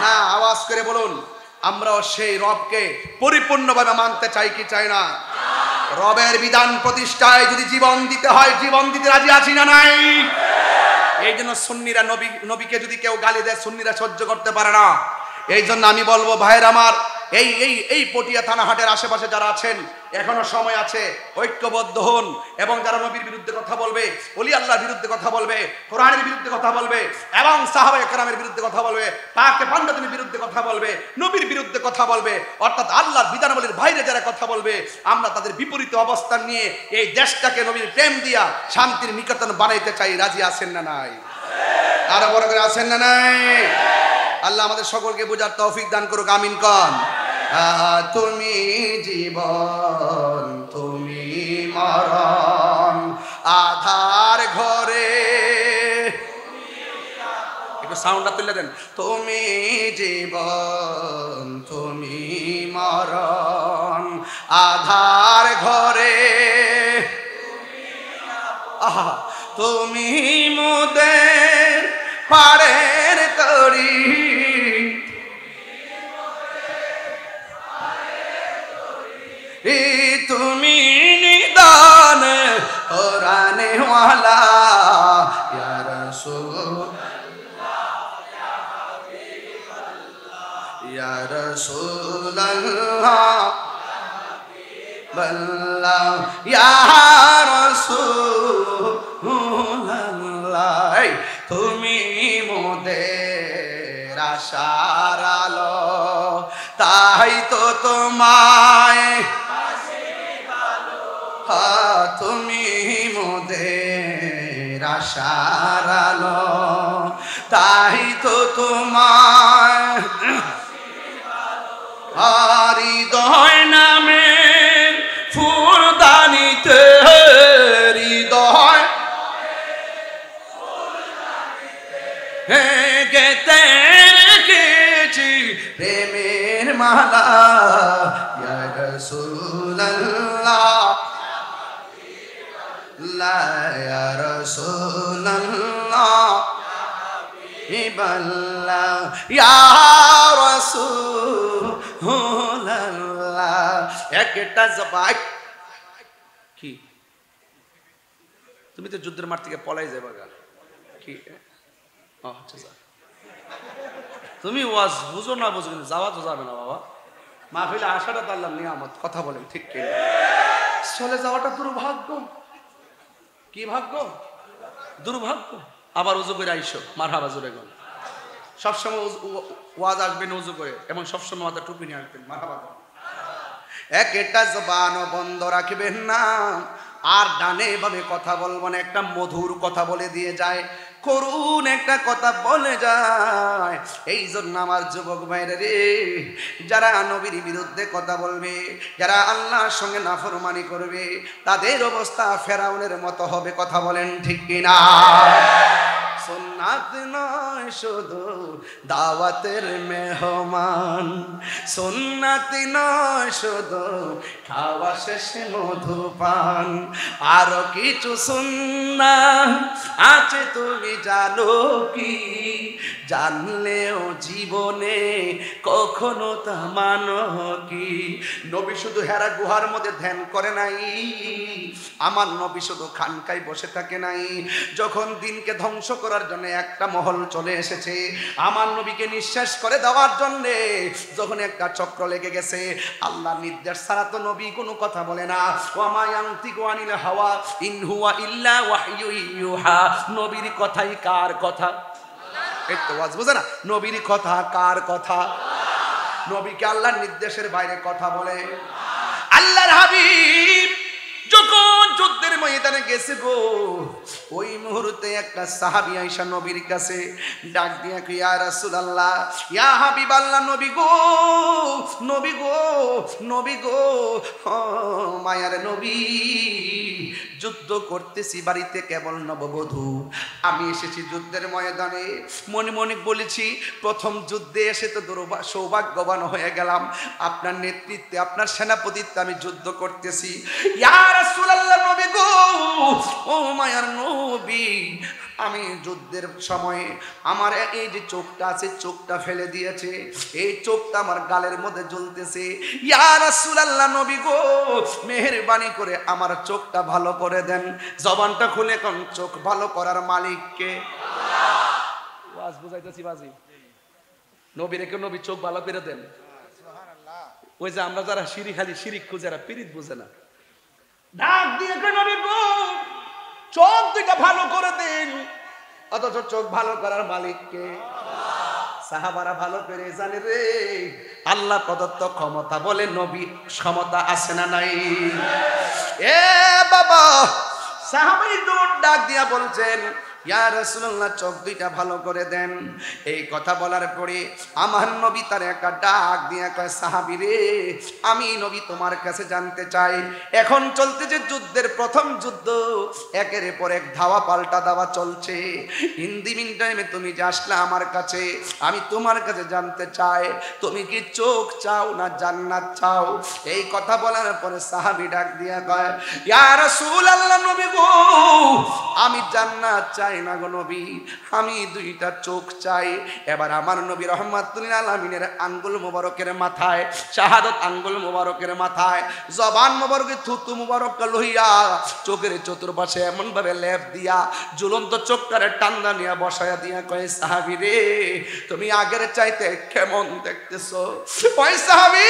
না। আওয়াজ করে বলুন, আমরাও সেই রবকে পরিপূর্ণভাবে মানতে চাই কি চাই না? রবের বিধান প্রতিষ্ঠায় যদি জীবন দিতে হয়, জীবন দিতে রাজি আছি না নাই? এই জন্য সুন্নিরা নবীকে যদি কেউ গালি দেয়, সুন্নিরা সহ্য করতে পারে না। এই জন্য আমি বলবো, ভাইয়ের আমার, এই পটিয়া থানাহাটের আশেপাশে যারা আছেন, এখনো সময় আছে, ঐক্যবদ্ধ হন। এবং যারা নবীর বিরুদ্ধে কথা বলবে, ওলি আল্লাহর বিরুদ্ধে কথা বলবে, কোরআনের বিরুদ্ধে কথা বলবে, এবং সাহাবায়ে কেরামের বিরুদ্ধে কথা বলবে, পাকে পাঞ্জাতের বিরুদ্ধে কথা বলবে, নবীর বিরুদ্ধে কথা বলবে, অর্থাৎ আল্লাহর বিধানাবলীর বাইরে যারা কথা বলবে, আমরা তাদের বিপরীত অবস্থান নিয়ে এই দেশটাকে নবীর প্রেম দিয়া শান্তির নিকেতন বানাইতে চাই। রাজি আছেন না নাই? আরো বড় করে আছেন না নাই? আল্লাহ আমাদের সকলকে বোঝার তৌফিক দান করুক। আমিন কন। তুমি জীবন, তুমি মরণ, আধার ঘরে, একটু সাউন্ডটা তুলে দেন। তুমি জীবন, তুমি মরণ, আধার ঘরে, আহা তুমি মোদের পাড়ের তরি, তুমি নিদান কোরআনে ওয়ালা, ইয়া রাসূলুল্লাহ ইয়া রাসূলুল্লাহ বল্লাহ ইয়া রাসূলুল্লাহ। তুমি মোদের আশার আলো, তাই তো তোমায়, তুমি মোদের আশার আলো, তাই তো তোমায় হৃদয় নামের ফুলদানিতে, হৃদয় গেতে রেখেছি প্রেমের মালা, ইয়া রাসূলুল্লাহ ইয়া রাসূলুল্লাহ হাবিবাল্লাহ, ইয়া রাসূলুল্লাহ। একটা জবাই কি, তুমি তো যুদ্ধের মাঠ থেকে পলাই যাবে গা কি? আচ্ছা, তুমি ওয়াজ বুঝো না বুঝো, কিন্তু যাওয়া তো যাবে না বাবা। মাহফিলে আসাটা তো আল্লাহর নিয়ামত। কথা বলেন ঠিক কি? চলে যাওয়াটা দুর্ভাগ্য। কি ভাগ্য? দুর্ভাগ্য। আবার উজু করে আইসো, মারহাবা জোরে গো। সবসময় ওয়াজ আসবেন উজু করে, এবং সবসময় মাথা টুপি নিয়ে আসবেন, মারহাবা। একটা জবানও বন্ধ রাখবেন না, আর ডানে ভাবে কথা বলবো না। একটা মধুর কথা বলে দিয়ে যায়, করুণ একটা কথা বলে যায়। এই জন্য আমার যুবক ভাইরা রে, যারা নবীর বিরুদ্ধে কথা বলবে, যারা আল্লাহর সঙ্গে নাফরমানি করবে, তাদের অবস্থা ফেরাউনের মতো হবে। কথা বলেন ঠিক কিনা? সুন্নাত নয় শুধু দাওয়াতের মেহমান, সুন্নাত নয় শুধু খাওয়া শেষে মধুপান, আরো কিছু সুন্নাত আছে তুমি জানো কি? জানলেও জীবনে কখনো তা মানো কি? নবী শুধু হেরা গুহার মধ্যে ধ্যান করে নাই, আমার নবী শুধু খানকায় বসে থাকে নাই। যখন দিনকে ধ্বংস করার জন্য একটা মহল চলে এসেছে, আমার নবীকে নিঃশেষ করে দেওয়ার জন্য যখন একটা চক্র লেগে গেছে, আল্লাহর নির্দেশ ছাড়া তো নবী কোনো কথা বলে না। ওয়া ইয়ানতিকু আনিল হাওয়া ইন হুয়া ইল্লা ওয়াহয়ু ইউহা। নবীর কথাই কার কথা? এই তো ওয়াজ বুঝে না? নবীর কথা কার কথা? নবীকে আল্লাহর নির্দেশের বাইরে কথা বলে? আল্লাহর হাবিব যখন যুদ্ধের ময়দানে গেছে গো, ওই মুহূর্তে একটা সাহাবী আয়েশা নবীর কাছে ডাক দিয়া কই, ইয়া রাসূলুল্লাহ, ইয়া হাবিবাল্লাহ, নবী গো, নবী গো, নবী গো, মায়ার নবী, যুদ্ধ করতেছি বাড়িতে কেবল নববধূ, আমি এসেছি যুদ্ধের ময়দানে। মনে মনে বলেছি, প্রথম যুদ্ধে এসে তো সৌভাগ্যবান হয়ে গেলাম, আপনার নেতৃত্বে, আপনার সেনাপতিত্বে আমি যুদ্ধ করতেছি। ইয়া রাসূলুল্লাহ, নবী গো, ও মায়ার নবী, আমি যুদ্ধের সময়ে আমার এই যে চোখটা আছে, চোখটা ফেলে দিয়েছে, এই চোখটা আমার গালের মধ্যে জ্বলতেছে। ইয়া রাসূলুল্লাহ, নবী গো, মেহেরবানি করে আমার চোখটা ভালো করে দেন। জবানটা খুলে কোন চোখ ভালো করার মালিককে? ওয়াজ বুঝাইতেছি বাজি, নবী রেখে নবী চোখ ভালো করে দেন। ওই যে আমরা যারা শিরিক, খালি শিরিক খুঁজে, যারা পিরিত বুঝে না, ডাক দিয়ে নবী গো, চোখ দুইটা ভালো করে দেন। অথচ চোখ ভালো করার মালিককে? সাহাবারা ভালো করে জানে রে, আল্লাহ প্রদত্ত ক্ষমতা বলে নবী ক্ষমতা আছে না নাই? এ বাবা, সাহাবাই দৌড় ডাক দিয়া বলছেন, ইয়া রাসূলুল্লাহ, চোখ দুইটা ভালো করে দেন। এই কথা বলার পরে আমার নবী তার একটা ডাক দিয়া কয়, সাহাবী রে, আমি নবী তোমার কাছে জানতে চাই, এখন চলতে যে যুদ্ধের প্রথম যুদ্ধ, একের পর এক ধাওয়া পাল্টা দাওয়া চলছে, ইন দি মিন টাইমে তুমি যে আসলে আমার কাছে, আমি তোমার কাছে জানতে চাই, তুমি কি চোখ চাও না জান্নাত চাও? এই কথা বলার পরে সাহাবী ডাক দিয়া কয়, ইয়া রাসূলুল্লাহ, নবী গো, আমি জান্নাত চাই না গো নবী, আমি দুইটা চোখ চাই। এবার আমার নবী রাহমাতুল লিল আলামিনের আঙ্গুল মোবারকের মাথায়, শাহাদাত আঙ্গুল মোবারকের মাথায় জবান মোবারকে থুতু মোবারক লইয়া চোখের চতুর্পাশে এমন ভাবে লেপ দিয়া ঝুলন্ত চোখটারে টান্দা নিয়া বসায়া দিয়া কয়, সাহাবী রে, তুমি আগের চাইতে কেমন দেখতেছো? ওই সাহাবী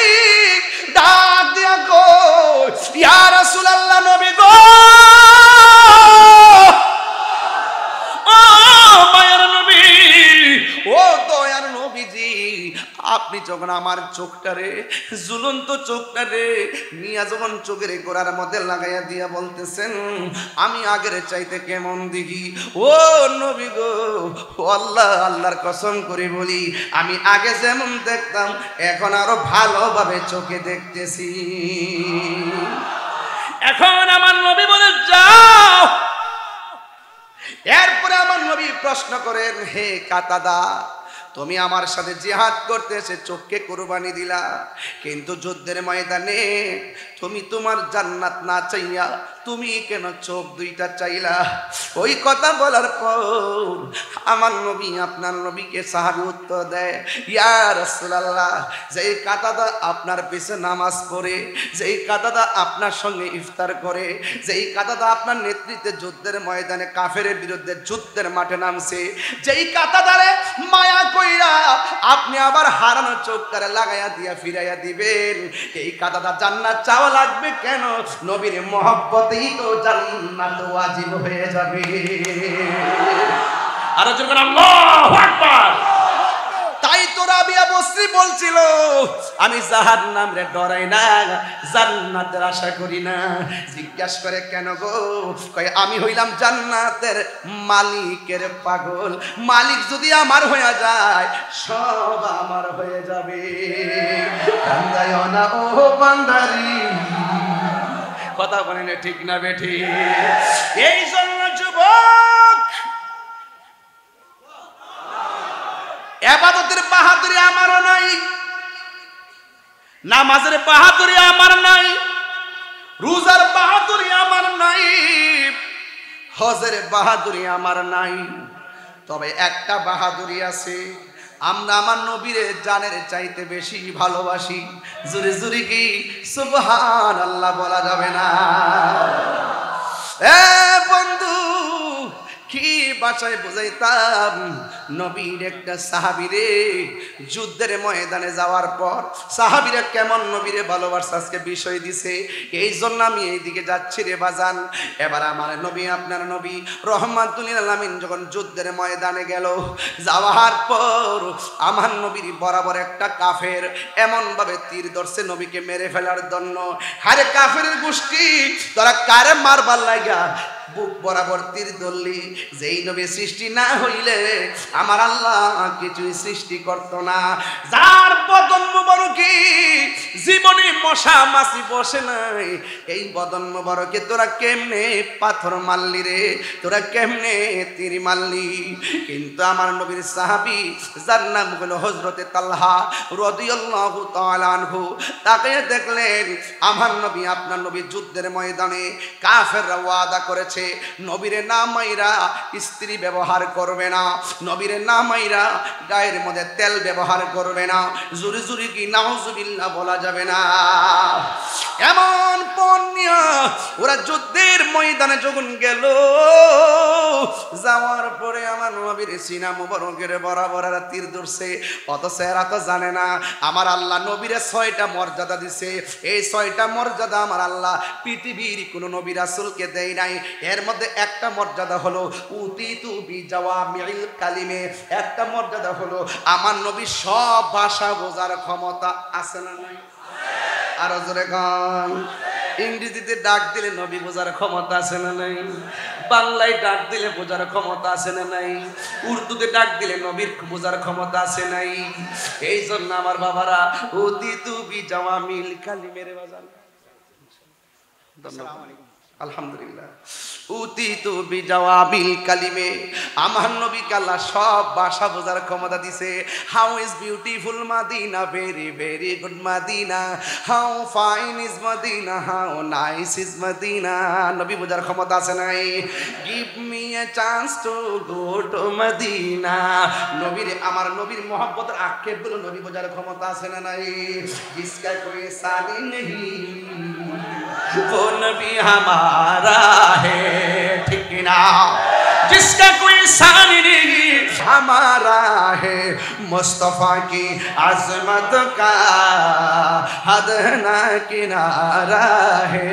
ডাক দিয়া কয়, ইয়া রাসূলুল্লাহ, নবী গো, ও দয়ার নবীজি, আপনি যখন আমার চোখটারে, ঝুলন্ত চোখটারে নিয়া যখন চোখের গোড়ার মধ্যে লাগাইয়া দিয়া বলতেছেন, আমি আগের চাইতে কেমন দেখি? ও নবী গো, আল্লাহ, আল্লাহর কসম করে বলি, আমি আগে যেমন দেখতাম এখন আরো ভালোভাবে চোখে দেখতেছি। এখন আমার নবী বলে, যাও। এরপরে আমার নবী প্রশ্ন করেন, হে কাতাদা, তুমি আমার সাথে জিহাদ করতে এসে চোখকে কুরবানি দিলা, কিন্তু যুদ্ধের ময়দানে তুমি তোমার জান্নাত না চাইয়া তুমি কেন চোখ দুইটা চাইলা? ওই কথা বলার পর আমার নবী, আপনার নবীকে সাহাবী উত্তর দেয়, ইয়া রাসূলুল্লাহ, যেই কাতাদা আপনার পিছে নামাজ পড়ে, যেই কাতাদা আপনার সঙ্গে ইফতার করে, যেই কাতাদা আপনার নেতৃত্বে যুদ্ধের ময়দানে কাফেরের বিরুদ্ধে যুদ্ধের মাঠে নামছে, যেই কাতাদারে মায়া কইরা আপনি আবার হারানো চোখটারে লাগাইয়া দিয়া ফিরাইয়া দিবেন, এই কাতাদা জান্নাত চাওয়া লাগবে কেন? নবীর মহব্বতেই তো জান্নাত ওয়াজিব হয়ে যাবে। আর যখন আল্লাহু আকবার, তাই তোরা রাবিয়া বসরি বলছিল আমি জাহান্নামরে ডরাই না, জান্নাতের আশা করি না। জিজ্ঞাসা করে কেন গো? কয় আমি হইলাম জান্নাতের মালিকের পাগল। মালিক যদি আমার হয়ে যায় সব আমার হয়ে যাবে। কান্দায় না ও বান্দারি, কথা বলেন ঠিক না বেঠি? এই জন্য যুবক, ইবাদতের বাহাদুরি আমারও নাই, নামাজের বাহাদুরি আমার নাই, রোজার বাহাদুরি আমার নাই, হজের বাহাদুরি আমার নাই। তবে একটা বাহাদুরি আছে, আমরা আমার নবীরে জানের চাইতে বেশি ভালোবাসি। জুরি জুরি কি সুবহানাল্লাহ বলা যাবে না? এ বন্ধু, কি ভাষায় বুঝাইতাম? নবীর একটা সাহাবীরে যুদ্ধের ময়দানে যাওয়ার পর সাহাবীরা কেমন নবীরে ভালোবাসা আজকে বিষয় দিছে। এই জন্য আমি এইদিকে যাচ্ছি রে বাজান। এবার আমার নবী, আপনার নবী রহমাতুল লিল আলামিন যখন যুদ্ধের ময়দানে গেল, যাওয়ার পর আমার নবীর বরাবর একটা কাফের এমন ভাবে তীর ধরছে নবীকে মেরে ফেলার জন্য। আরে কাফেরের গোষ্ঠী, তোরা কারে মারবার লাগা বুক বরাবর তীর ধরলি? যেই নবী সৃষ্টি না হইলে আমার আল্লাহ কিছুই সৃষ্টি করতো না। যার বদন মুবারকে জীবনে মশা মাছি বসে নাই, এই বদন মুবারকে তোরা কেমনে পাথর মারলি রে? তোরা কেমনে তীর মারলি? কিন্তু আমার নবীর সাহাবী যার নাম হলো হযরতে তালহা রাদিয়াল্লাহু তাআলা আনহু, তাকে দেখলেন আমার নবী, আপনার নবী যুদ্ধের ময়দানে কাফেররা ওয়াদা করেছে নবীরে না মাইরা স্ত্রী ব্যবহার করবে না, নবীরে না মাইরা গায়ের মধ্যে তেল ব্যবহার করবে না। জুরি জুরি কি নাউজুবিল্লাহ বলা যাবে না? এমন পণ্য ওরা যুদ্ধের ময়দানে যখন গেল, যাওয়ার পরে আমার নবীর সিনা মুবারকের বরাবর তীর ধরছে। অথচ এরা তো জানে না আমার আল্লাহ নবীরে 6টা মর্যাদা দিছে। এই 6টা মর্যাদা আমার আল্লাহ পৃথিবীর কোন নবী রাসূলকে দেয় নাই। এর মধ্যে একটা মর্যাদা হলো উতিতু বিজাওয়ামিল কালিমে, একটা মর্যাদা হলো আমার নবী সব ভাষা বোঝার ক্ষমতা আছে না নাই? আরো জোরে গান। ইংরেজিতে ডাক দিলে নবী বোঝার ক্ষমতা আছে না নাই? বাংলায় ডাক দিলে বোঝার ক্ষমতা আছে না নাই? উর্দুতে ডাক দিলে নবীর বোঝার ক্ষমতা আছে নাই? এই জন্য আমার বাবারা উতিতু বিজাওয়ামিল কালিমের বাজান। আলহামদুলিল্লাহ। উতিতু বিজাওয়াবিল কালিমে, আমার নবীকে আল্লাহ সব ভাষা বোঝার ক্ষমতা দিছে। How is beautiful Medina, very very good Medina, how fine is Medina, how nice is Medina. নবী বোঝার ক্ষমতা আছে নাই? Give me a chance to go to Medina. নবীর, আমার নবীর মহব্বতের আক্ষেপগুলো নবী বোঝার ক্ষমতা আছে না নাই? জিসকা কোই সানি নেহি वो नबी हमारा है, ठीक ना? जिसका कोई सानी नहीं हमारा है, मुस्तफा की अजमत का हद ना किनारा है,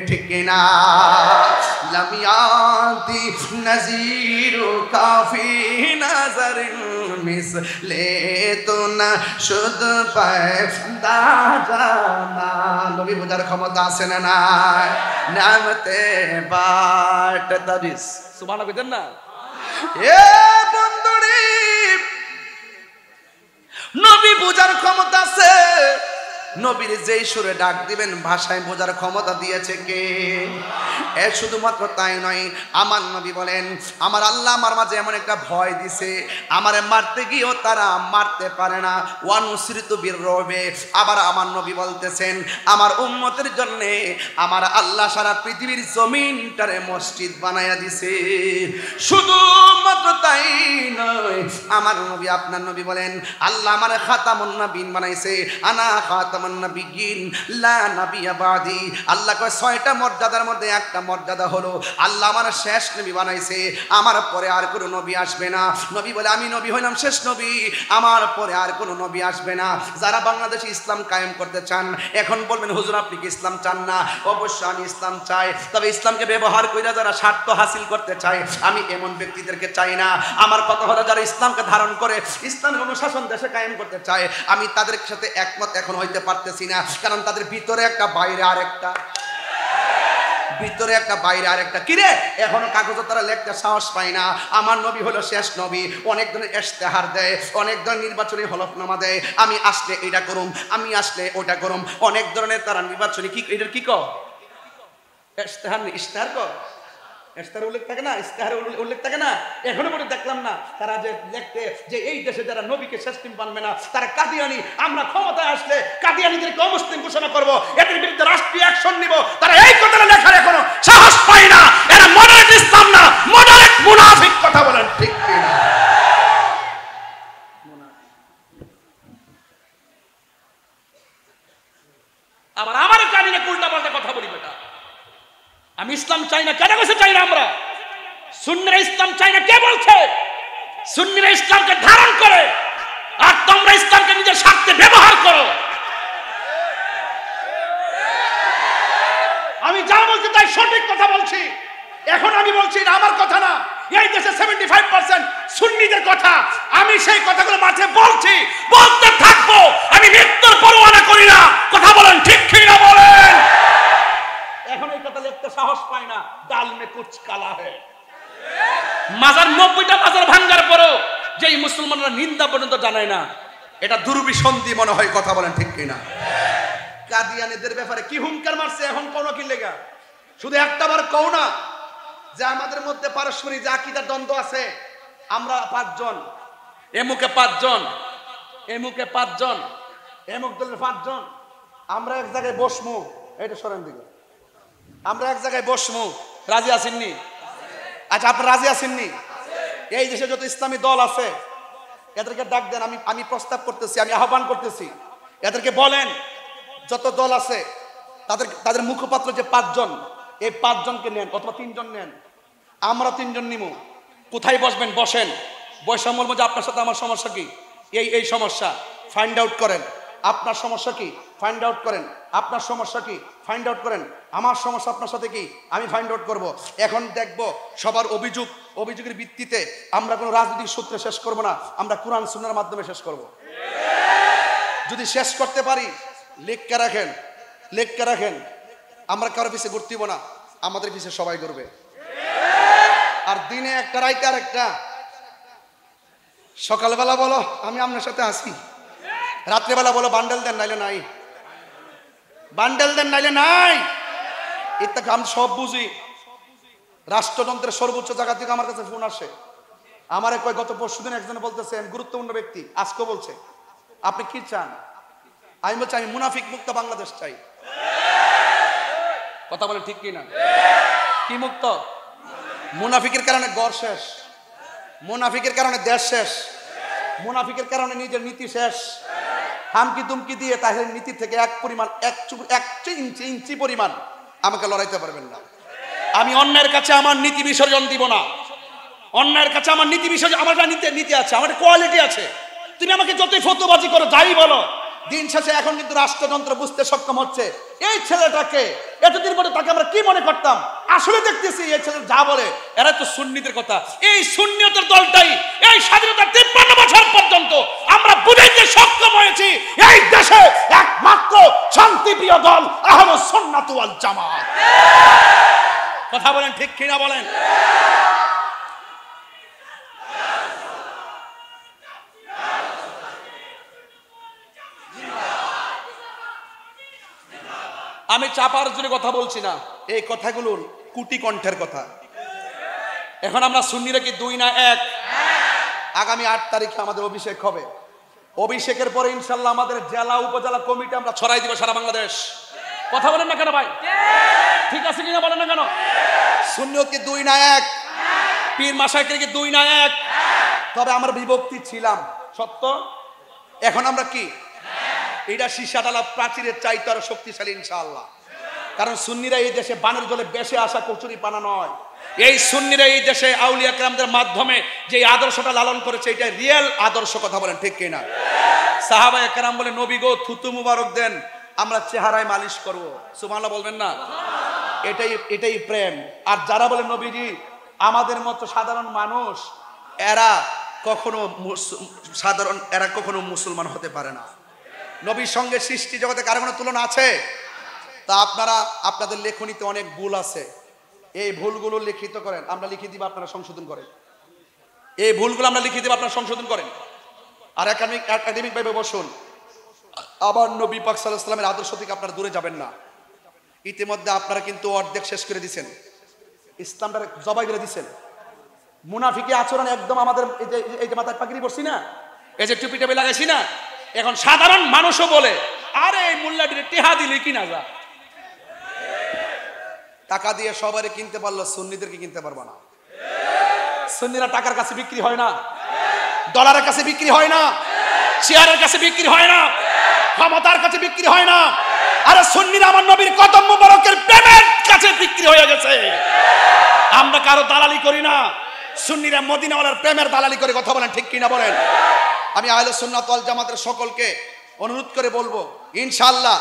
ठीक ना? लमियाती नजीरो काफी नजर मिसले तो न शुद्ध पैदा जाना। নবী বোঝার ক্ষমতা আছে না নাই? নামতে বাট তারিস সুবহানাল্লাহ কইতেন না? এ বন্ধুরে, নবী বোঝার ক্ষমতা আছে। নবীর যেই সুরে ডাক দিবেন ভাষায় বোঝার ক্ষমতা দিয়েছে কে? এ শুধুমাত্র তাই নয়, আমার নবী বলেন আমার আল্লাহ আমার মাঝে এমন একটা ভয় দিছে, আমারে মারতে গিয়েও তারা মারতে পারে না। ওয়ানুসরিতু বিররবে। আবার আমার নবী বলতেছেন আমার উম্মতের জন্য আমার আল্লাহ সারা পৃথিবীর জমিনটারে মসজিদ বানায়া দিছে। শুধুমাত্র তাই নয়, আমার নবী, আপনার নবী বলেন আল্লাহ আমার খাতামুন নবীন বানাইছে। আনা খাতামুন খাতামান নাবিয়্যিন লা নাবিয়্যা বাদি। আল্লাহ কয় 6টা মর্যাদার মধ্যে একটা মর্যাদা হলো আল্লাহ আমার শেষ নবী বানাইছে, আমার পরে আর কোনো নবী আসবে না। নবী বলে আমি নবী হইলাম শেষ নবী, আমার পরে আর কোনো নবী আসবে না। যারা বাংলাদেশে ইসলাম কায়েম করতে চান এখন বলবেন হুজুর আপনি কি ইসলাম চান না? অবশ্যই আমি ইসলাম চাই, তবে ইসলামকে ব্যবহার কইরা যারা স্বার্থ হাসিল করতে চায় আমি এমন ব্যক্তিদেরকে চাই না। আমার কথা হলো যারা ইসলামকে ধারণ করে ইসলামের অনুশাসন দেশে কায়েম করতে চায় আমি তাদের সাথে একমত এখন হইতে পারতেছি না, কারণ তাদের ভিতরে একটা বাইরে আরেকটা, ভিতরে একটা বাইরে আরেকটা। কিরে এখনো কাগজে তারা লেখতে সাহস পায় না আমার নবী হলো শেষ নবী। অনেক ধরনের ইশতেহার দেয়, অনেক ধরনের নির্বাচনী হলফনামা দেয়, আমি আসলে এটা করুম, আমি আসলে ওটা করুম, অনেক ধরনের তারা নির্বাচনী কি এটার কি কর ইশতেহার ইশতেহার কর ইশতেহার উল্লেখ থাকে না, ইশতেহার উল্লেখ থাকে না। এখনো পর্যন্ত দেখলাম না তারা যে লিখতে যে এই দেশে যারা নবীকে শেষ নবী মানবে না তারা কাদিয়ানি, আমরা ক্ষমতায় আসলে কাদিয়ানিদেরকে অমুসলিম ঘোষণা করব, এদের বিরুদ্ধে রাষ্ট্রীয় অ্যাকশন নিব, তারা এই কথাটা লেখার এখনো সাহস পায় না। এরা মডারেট ইসলাম না, মডারেট মুনাফিক। কথা বলেন ঠিক কি না? আবার আমার কানে উল্টা পাল্টা কথা বলি বেটা। আমি ইসলাম চাই না, কেন বলছে চাই না? আমরা সুন্নিরা ইসলাম চাই না কে বলছে? সুন্নিরা ইসলামকে ধারণ করে, আর তোমরা ইসলামকে নিজের স্বার্থে ব্যবহার করো। আমি যা বলছি তাই সঠিক কথা বলছি। এখন আমি বলছি এটা আমার কথা না, এই দেশে 75% সুন্নিদের কথা। আমি সেই কথাগুলো মাঠে বলছি, বলতে থাকবো। আমি মৃত্যুর পরোয়া করি না। কথা বলেন ঠিক কি না বলেন? এখন এই কথা লিখতে সাহস পায় না। ডাল মে কুছ কালা হে। মাজার 90টা মাজার ভাঙ্গার পরও যেই মুসলমানরা নিন্দা পর্যন্ত জানায় না, এটা দুর্বিসন্ধি মনে হয়। কথা বলেন ঠিক কি না? কাদিয়ানীদের ব্যাপারে কি হুঙ্কার মারছে এখন কোন কি লেগা? শুধু একটা বার কও না যে আমাদের মধ্যে পারস্পরিক যে আকীদার দ্বন্দ্ব আছে, আমরা 5 জন, এমুকে 5 জন, এমুকে 5 জন, এমুক দলের 5 জন, আমরা এক জায়গায় বসমু। এটা সরেন দিকে, আমরা এক জায়গায় বসমু। রাজি আছেননি? আচ্ছা আপনারা রাজি আছেননি? এই দেশে যত ইসলামী দল আছে এদেরকে ডাক দেন। আমি প্রস্তাব করতেছি, আমি আহ্বান করতেছি, এদেরকে বলেন যত দল আছে তাদের মুখপাত্র যে 5 জন, এই 5 জনকে নেন অথবা 3 জন নেন, আমরা 3 জন নিমু। কোথায় বসবেন? বসেন, বৈষম্য বলবো যে আপনার সাথে আমার সমস্যা কি, এই সমস্যা ফাইন্ড আউট করেন। আপনার সমস্যা কি ফাইন্ড আউট করেন, আপনার সমস্যা কি ফাইন্ড আউট করেন, আমার সমস্যা আপনার সাথে কি আমি ফাইন্ড আউট করব। এখন দেখব সবার অভিযোগের ভিত্তিতে আমরা কোনো রাজনৈতিক সূত্রে শেষ করব না, আমরা কোরআন সুন্নাহর মাধ্যমে শেষ করব। যদি শেষ করতে পারি লিখকে রাখেন, লিখকে রাখেন, আমরা কারো পিছিয়ে ঘুরতেব না, আমাদের পিছিয়ে সবাই করবে। আর দিনে একটা রাইতে আর একটা, সকালবেলা বলো আমি আপনার সাথে আসি, রাত্রেবেলা বলো বান্ডেল দেন নাইলে নাই, বান্ডেল দেন নাইলে নাই। এটা আমি সব বুঝি। রাষ্ট্রযন্ত্রের সর্বোচ্চ জায়গা থেকে আমার কাছে ফোন আসে, আমার কয় গত পরশুদিন একজনে বলতেছেন, গুরুত্বপূর্ণ ব্যক্তি আজকে বলছে আপনি কি চান? আমি বলছি আমি মুনাফিক মুক্ত বাংলাদেশ চাই। কথা বলেন ঠিক কি না? কি মুক্ত? মুনাফিকের কারণে গড় শেষ, মুনাফিকের কারণে দেশ শেষ, মুনাফিকের কারণে নিজের নীতি শেষ। হামকি তুমকি দিয়ে তাহলে নীতি থেকে এক ইঞ্চি পরিমাণ আমাকে লড়াইতে পারবেন না। আমি অন্যের কাছে আমার নীতি বিসর্জন দিব না, অন্যের কাছে আমার নীতি বিসর্জন, আমার নীতি আছে, আমার কোয়ালিটি আছে। তুমি আমাকে যতই ফতোবাজি করো যাই বলো, দিন শেষে এখন কিন্তু রাষ্ট্রযন্ত্র বুঝতে সক্ষম হচ্ছে এই ছেলেটাকে, এতদিন পরে তাকে আমরা কি মনে করতাম, আসলে দেখতেছি এই ছেলে যা বলে এরা তো সুন্নিদের কথা। এই সুন্নিয়তের দলটাই এই স্বাধীনতার 53 বছর পর্যন্ত আমরা বুঝাইতে সক্ষম হয়েছি এই দেশে একমাত্র শান্তিপ্রিয় দল আহলে সুন্নাত ওয়াল জামাত। কথা বলেন ঠিক কিনা বলেন? আমি চাপার জোরে কথা বলছি না, এই কথাগুলোর কুটি কণ্ঠের কথা। এখন আমরা সুন্নিরা কি 2 না 1? আগামী 8 তারিখে আমাদের অভিষেক হবে। অভিষেকের পরে ইনশাল্লাহ আমাদের জেলা উপজেলা কমিটি আমরা ছড়াই দিব সারা বাংলাদেশ। কথা বলেন না কেন ভাই? ঠিক আছে কিনা বলেন না কেন? সুন্নিয়ত কি 2 না 1? পীর মাশায়েখের কি 2 না 1? তবে আমরা বিভক্তি ছিলাম সত্য, এখন আমরা কি এটা সীসাডালা প্রাচীরের চাইতে আরো শক্তিশালী ইনশাআল্লাহ। কারণ সুন্নিরা এই দেশে বানের জলে বেশে আসা কচুরি পানা নয়। এই সুন্নিরা এই দেশে আউলিয়া কেরামদের মাধ্যমে যে আদর্শটা লালন করেছে, এটা রিয়েল আদর্শ। কথা বলেন ঠিক কিনা? সাহাবায়ে কেরাম বলে, নবী গো থুতু মুবারক দেন, আমরা চেহারায় মালিশ করব। সুবহানাল্লাহ বলবেন না? এটাই প্রেম। আর যারা বলে নবীজি আমাদের মতো সাধারণ মানুষ, এরা কখনো মুসলমান হতে পারে না। নবীর সঙ্গে সৃষ্টি জগতে কারো কোনো তুলনা আছে? তা আপনারা আপনাদের লেখনীতে অনেক ভুল আছে, এই ভুলগুলো লিখিত করেন, আমরা লিখে দিব, আপনারা সংশোধন করেন। এই ভুলগুলো আমরা লিখে দিব, আপনারা সংশোধন করেন। আর একাডেমিক ভাবে বসুন। আবার নবী পাক সাল্লাল্লাহু আলাইহি ওয়াসাল্লামের আদর্শ থেকে আপনারা দূরে যাবেন না। ইতিমধ্যে আপনারা কিন্তু অর্ধেক শেষ করে দিয়েছেন, ইসলামটা জবাই করে দিয়েছেন। মুনাফিকি আচরণ একদম আমাদের এই যে মাথায় পাগড়ি পরছি না, এই যে টুপি টাপি লাগাইছি না, এখন সাধারণ মানুষও বলে আরে এই মোল্লাটির টেহা দিলে কিনা যা। টাকা দিয়ে সবারে কিনতে পারলো, সুন্নিদেরকে কিনতে পারবো না। সুন্নিরা টাকার কাছে বিক্রি হয় না, ডলারের কাছে বিক্রি হয় না, চেয়ারের কাছে বিক্রি হয় না, ক্ষমতার কাছে বিক্রি হয় না। আরে সুন্নিরা আমার নবীর কদম মুবারকের প্রেমের কাছে বিক্রি হয়ে গেছে। আমরা কারো দালালি করি না, সুন্নিরা মদিনাওয়ালার প্রেমের দালালি করে। কথা বলেন ঠিক কিনা বলেন? আমি আহলে সুন্নাত ওয়াল জামাতের সকলকে অনুরোধ করে বলবো, ইনশাআল্লাহ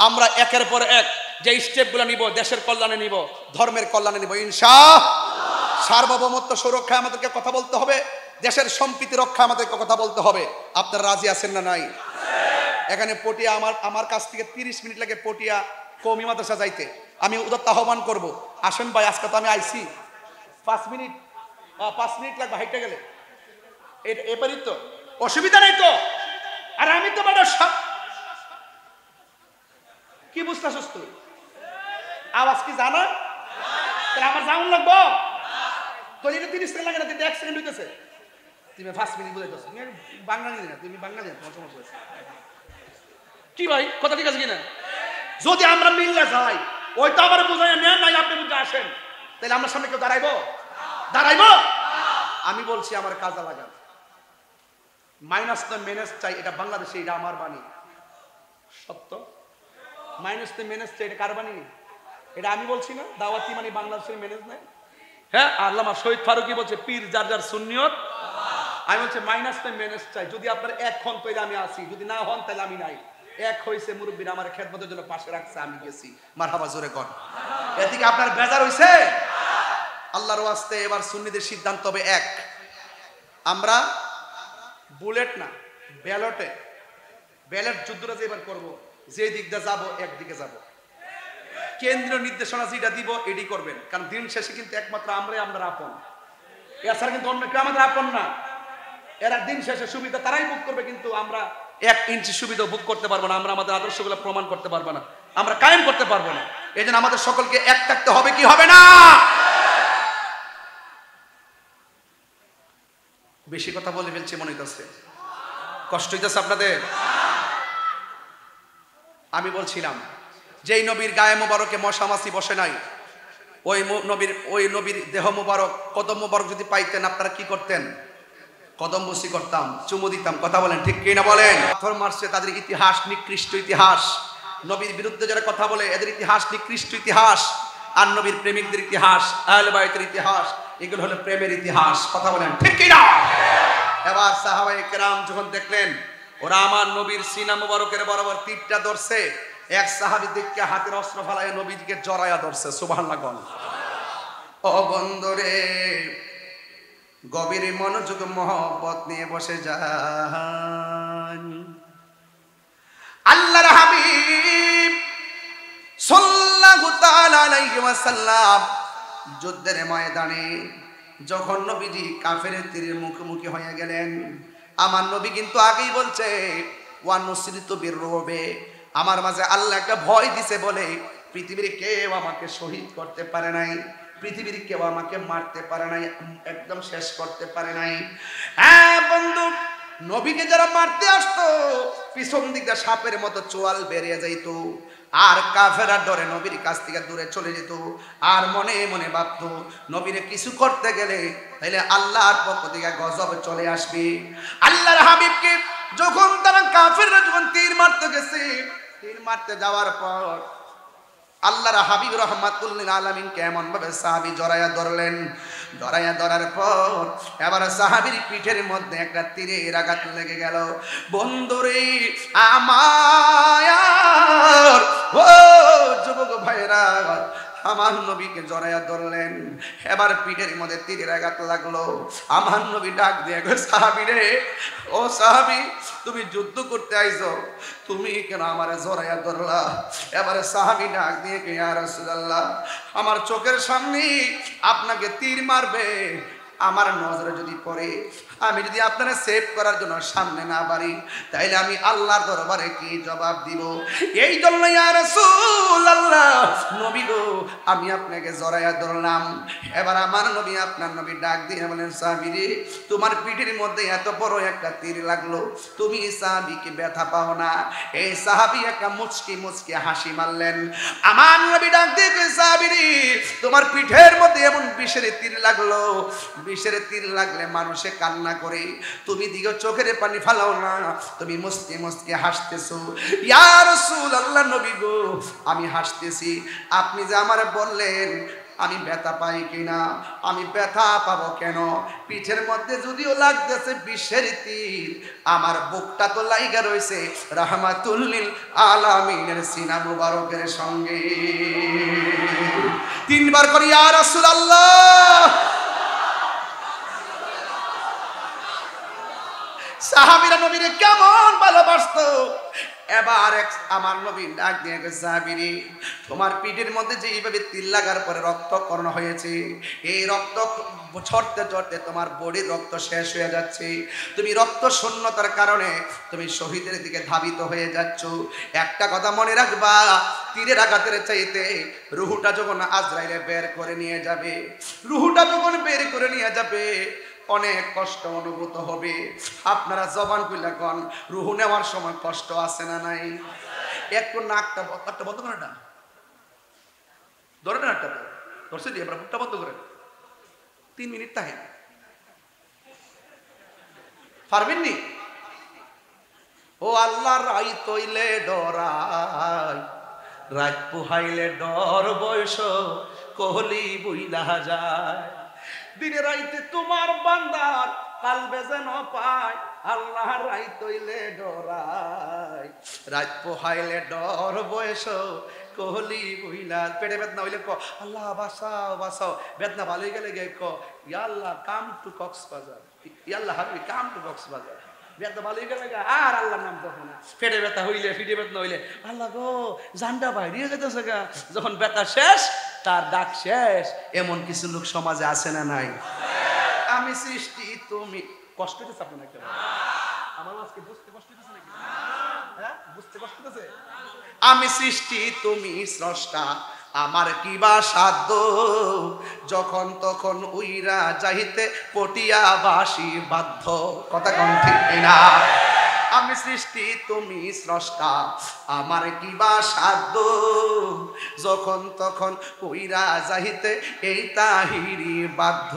আমরা একের পর এক যে স্টেপগুলো নিব, দেশের কল্যাণে নিব, ধর্মের কল্যাণে নিব ইনশাআল্লাহ। সার্বভৌমত্ব সুরক্ষায় আমাদেরকে কথা বলতে হবে, দেশের সম্প্রীতি রক্ষা আমাদেরকে কথা বলতে হবে। আপনারা রাজি আছেন না নাই? এখানে পটিয়া আমার কাছ থেকে 30 মিনিট লাগে পটিয়া কওমি মাদ্রাসা যাইতে। আমি উদাত্ত আহ্বান করব, আসেন ভাই, আজকে তো আমি আইছি 5 মিনিট লাগবে হাইটে গেলে, এবারই তো অসুবিধা নেই তো। আর আমি তো বড় কি বুঝতেছস তুই? আওয়াজ কি জানা? তাহলে আমার যাওন লাগবো তো? এটা 30 সেকেন্ড লাগে না, 1 সেকেন্ড হইতেছে। তুমি 5 মিনিট বুঝাইতেছ, তুমি বাঙালি না, তুমি বাঙালি না, তোমার সমস্যা আছে কি ভাই? কথা ঠিক আছে কিনা? যদি আমরা মিললে যাই, ওই তো আবার বুঝাই নেন নাই, আপনি বুঝে আসেন, তাহলে আমরা সামনে কেউ দাঁড়াইবো? আমি বলছি আমার কাজে লাগান। মাইনাস তো মেনেজ চাই, এটা বাংলাদেশে, এটা আমার বাণী সত্য। মাইনাস তো মেনেজ চাই, এটা কার বাণী? এটা আমি বলছি না, দাওয়াতি মানে বাংলাদেশের মেনেজ নাই। হ্যাঁ, আল্লামা শহীদ ফারুকী বলছে পীর যার যার সুন্নিয়ত। আমি বলছি মাইনাস তো মেনেজ চাই। যদি আপনার এক হন তাহলে আমি আসি, যদি না হন তাহলে আমি নাই। এক হইছে মুরব্বীরা আমার খেদমতের জন্য পাশে রাখছে, আমি গেছি। মারহাবা, জোরে কর। এদিকে আপনার বেজার হইছে? আল্লাহর ওয়াস্তে এবার সুন্নিদের সিদ্ধান্ত হবে এক, আমরা বুলেট না ব্যালট যুদ্ধটা যে এবার করবো, যে দিক দিয়ে যাবো একদিকে যাব। কেন্দ্রীয় নির্দেশনা যেটা দিব এটি করবেন, কারণ দিন শেষে কিন্তু একমাত্র আমরা আপন, এছাড়া কিন্তু অন্য কেউ আমাদের আপন না। এরা দিন শেষে সুবিধা তারাই ভোগ করবে, কিন্তু আমরা 1 ইঞ্চি সুবিধা ভোগ করতে পারবো না, আমরা আমাদের আদর্শগুলো প্রমাণ করতে পারবো না, আমরা কায়েম করতে পারবো না। এই জন্য আমাদের সকলকে এক থাকতে হবে, কি হবে না? বেশি কথা বলে ফেলছি মনে হইতেছে, কষ্ট হইতেছে আপনাদের? আমি বলছিলাম যেই নবীর গায়ে মোবারকে মশা মাছি বসে নাই, ওই নবীর দেহ মোবারক, কদম মোবারক যদি পাইতেন, আপনারা কি করতেন? কদম বসি করতাম, চুমু দিতাম। কথা বলেন ঠিক কি না বলেন? পাথর মারছে, তাদের ইতিহাস নিকৃষ্ট ইতিহাস। নবীর বিরুদ্ধে যারা কথা বলে, এদের ইতিহাস নিকৃষ্ট ইতিহাস। আর নবীর প্রেমিকদের ইতিহাস, আহলে বাইতের ইতিহাস, এগুলো হলো প্রেমের ইতিহাস। কথা বলেন ঠিক কি না? এবার সাহাবায়ে কেরাম যখন দেখলেন ওরা আমার নবীর সিনা মুবারকের বরাবর তীরটা ধরছে, এক সাহাবী দেখকে হাতের অস্ত্র ফালায় নবীকে জড়ায়া ধরছে। সুবহানাল্লাহ বল। ও বন্ধুরে, গভীর মনোযোগ মহব্বত নিয়ে বসে যান। আল্লাহর হাবিব সাল্লাল্লাহু তাআলা আলাইহি ওয়াসাল্লাম যুদ্ধের ময়দানে যখন নবীজি কাফেরের তীরের মুখোমুখি হয়ে গেলেন, আমার নবী কিন্তু আগেই বলছে ওয়া নুসরিতু বিররুবে, আমার মাঝে আল্লাহ একটা ভয় দিছে বলে পৃথিবীর কেউ আমাকে শহীদ করতে পারে নাই, পৃথিবীর কেউ আমাকে মারতে পারে নাই, একদম শেষ করতে পারে নাই। হ্যাঁ বন্ধু, নবীকে যারা মারতে আসতো পিছন দিকটা সাপের মতো চোয়াল বেরিয়ে যাইত, আর কাফেররা ডরে নবীর কাছ থেকে দূরে চলে যেত, আর মনে মনে ভাবতো নবীরে কিছু করতে গেলে তাইলে আল্লাহর পক্ষ থেকে গজব চলে আসবে। আল্লাহর হাবিবকে যখন তারা কাফেররা যখন তীর মারতে গেছে, তীর মারতে যাওয়ার পর আল্লাহর হাবিব রাহমাতুল লিল আলামিন কেমন ভাবে সাহাবী জড়ায়া ধরলেন। জড়ায়া ধরার পর এবার সাহাবীর পিঠের মধ্যে একটা তীরের আঘাত লেগে গেল। বন্ধুরে আমার, ও যুবক ভাইরা, আমার নবীকে জড়ায়া ধরলেন। এবার পিঠের মধ্যে তীরের আঘাত লাগলো। আমার নবী ডাক দিয়ে গো, সাহাবী রে, ও সাহাবী, তুমি যুদ্ধ করতে আইছো, তুমি কেন আমারে জড়ায়া ধরলা? এবারে সাহাবী ডাক দিয়ে কে, ইয়া রাসূলুল্লাহ, আমার চোখের সামনে আপনাকে তীর মারবে, আমার নজরে যদি পড়ে, আমি যদি আপনারা সেভ করার জন্য সামনে না বাড়ি, তাইলে আমি আল্লাহর দরবারে কি জবাব দিব? এই জন্য ইয়া রাসূলুল্লাহ, নবী গো, আমি আপনাকে জড়ায়া ধরলাম। এবার আমার নবী, আপনার নবী ডাক দিয়ে বলেন, সাহাবী রে, তোমার পিঠের মধ্যে এত বড় একটা তীর লাগলো, তুমি সাহাবীকে ব্যথা পাও না? এই সাহাবী একটা মুচকি মুচকি হাসি মারলেন। আমার নবী ডাক দিয়ে, সাহাবী রে, তোমার পিঠের মধ্যে এমন বিষের তীর লাগলো, বিষের তীর লাগলে মানুষে কান্না করে, তুমি দিকে চোখের পানি ফালাও না, তুমি মুচকি মুচকি হাসতেছো। ইয়া রাসূলুল্লাহ, নবী গো, আমি হাসতেছি, আপনি যে আমারে বললেন আমি ব্যথা পাই কিনা, আমি ব্যথা পাবো কেন? পিঠের মধ্যে যদিও লাগতেছে বিষের তীর, আমার বুকটা তো লাইগা রয়েছে রাহমাতুল লিল আলামিনের সিনা মুবারকের সঙ্গে। তিনবার করি ইয়া রাসূলুল্লাহ। সাহাবীরা নবীরে কেমন ভালোবাসতো। এবার আমার নবী ডাক দিয়ে গেছে, সাহাবী রে, তোমার পিঠের মধ্যে যে এইভাবে তীর লাগার পরে রক্তকরণ হয়েছে, এই রক্ত ছড়তে ছড়তে তোমার বডির রক্ত শেষ হয়ে যাচ্ছে, তুমি রক্ত শূন্যতার কারণে তুমি শহীদের দিকে ধাবিত হয়ে যাচ্ছ। একটা কথা মনে রাখবা, তীরের আঘাতের চাইতে রুহুটা যখন আজরাইলে বের করে নিয়ে যাবে, রুহুটা যখন বের করে নিয়ে যাবে, অনেক কষ্ট অনুভূত হবে। আপনারা জবান খুলে কোন, রুহু নেওয়ার সময় কষ্ট আছে না নাই? একটু নাকটা বন্ধ করে না, ধরে না, একটা ধরছে দিয়ে আমরা মুখটা বন্ধ করে 3 মিনিট থাকেন, পারবেন নি? ও আল্লাহ, রাই তৈলে ডরাই, রাত পুহাইলে ডর বয়স কোহলি বুইলা যায়, দিনে রাইতে তোমার বান্দার কালবে যেন পায়, আল্লাহ রাই তৈলে ডরাই, রাত পোহাইলে ডর বয়স কোহলি বুইলা। পেটে বেদনা হইলে ক, আল্লাহ বাঁচাও বাঁচাও, বেদনা ভালো গেলে গে ক, ইয়া আল্লাহ কাম টু কক্সবাজার, ইয়া আল্লাহ হাবিবি কাম টু কক্সবাজার। ব্যথা ভালো গেলে আর আল্লাহর নাম তখন না। পেটে ব্যথা হইলে, ফিটে বেদনা হইলে, আল্লাহ গো জানটা বাইরে যেতেছে গা। যখন ব্যথা শেষ, তার ডাক শেষ। এমন কিছু লোক সমাজে আছে না নাই? আমি সৃষ্টি, তুমি কষ্ট হচ্ছে আপনার একটা, আমার আজকে বুঝতে কষ্ট হচ্ছে নাকি? হ্যাঁ, বুঝতে কষ্ট হচ্ছে। আমি সৃষ্টি, তুমি স্রষ্টা, আমার কিবা সাধ্য, যখন তখন উইরা যাইতে পটিয়া বাসি বাধ্য। কথা কোন ঠিক না? আমি সৃষ্টি, তুমি স্রষ্টা, আমার কিবা সাধ্য, যখন তখন কইরা যাইতে এই তাহিরি বাধ্য।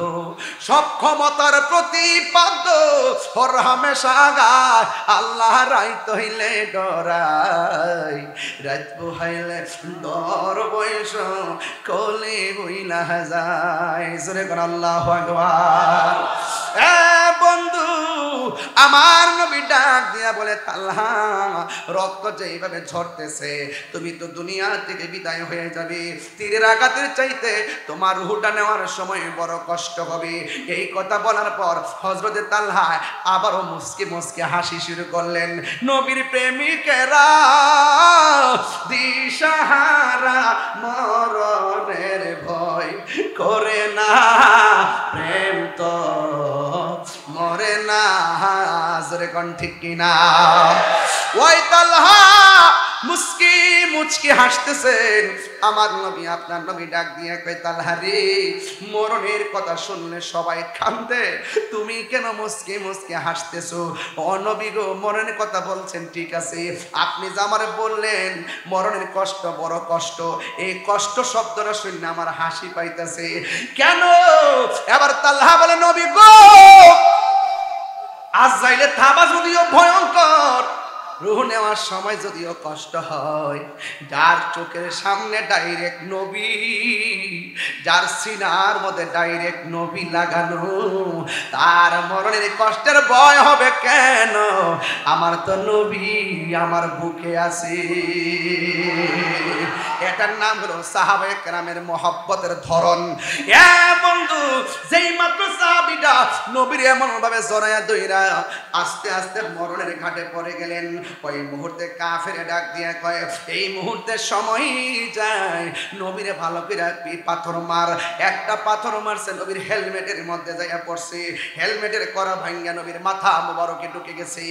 সব ক্ষমতার প্রতিপাদ্য, হর হামেশা গায়, আল্লাহ রাইত হইলে ডরাই, রাত পোহাইলে ডর বয়স কলে বইলা যায়। জোরে কোন আল্লাহু আকবার। বন্ধু, আমার নবী ডাক দিয়া বলে, তালহা, রক্ত যেইভাবে ঝরতেছে, তুমি তো দুনিয়া থেকে বিদায় হয়ে যাবে, তীরের আঘাতের চাইতে তোমার রুহটা নেওয়ার সময় বড় কষ্ট হবে। এই কথা বলার পর হযরতে তালহা আবারও মুস্কি মুস্কি হাসি শুরু করলেন। নবীর প্রেমিকেরা দিশাহারা, মরণের ভয় করে না, প্রেম তো মরে না। জোরে কোন ঠিক কিনা? ওই তালহা মুস্কি মুচকি হাসতেছেন। আমার নবী, আপনার নবী ডাক দিয়ে কয়, তালহা রে, মরণের কথা শুনলে সবাই কান্দে, তুমি কেন মুচকি মুচকি হাসতেছো? ও নবী গো, মরণের কথা বলছেন ঠিক আছে, আপনি যে আমারে বললেন মরণের কষ্ট বড় কষ্ট, এই কষ্ট শব্দটা শুনে আমার হাসি পাইতেছে কেন? এবার তালহা বলে, নবী গো, আজরাইলের থাবা যদিও ভয়ঙ্কর, রূহ নেওয়ার সময় যদিও কষ্ট হয়, যার চোখের সামনে ডাইরেক্ট নবী, যার সিনার মধ্যে ডাইরেক্ট নবী লাগানো, তার মরণের কষ্টের ভয় হবে কেন? আমার তো নবী আমার বুকে আছে। এটার নাম হলো সাহাবায়ে কেরামের মহব্বতের ধরন। এ বন্ধু, যেই মাত্র সাহাবীটা নবীর এমন ভাবে জড়ায়া দইরা আস্তে আস্তে মরণের ঘাটে পড়ে গেলেন, ওই মুহূর্তে কাফেরে ডাক দিয়ে কয়, এই মুহূর্তে সময় যায়, নবীরে ভালো করে পাথর মার। একটা পাথর মারছে, নবীর হেলমেটের মধ্যে যাইয়া পড়ছে, হেলমেটের করা ভাঙ্গা নবীর মাথা মুবারকে ঢুকে গেছে।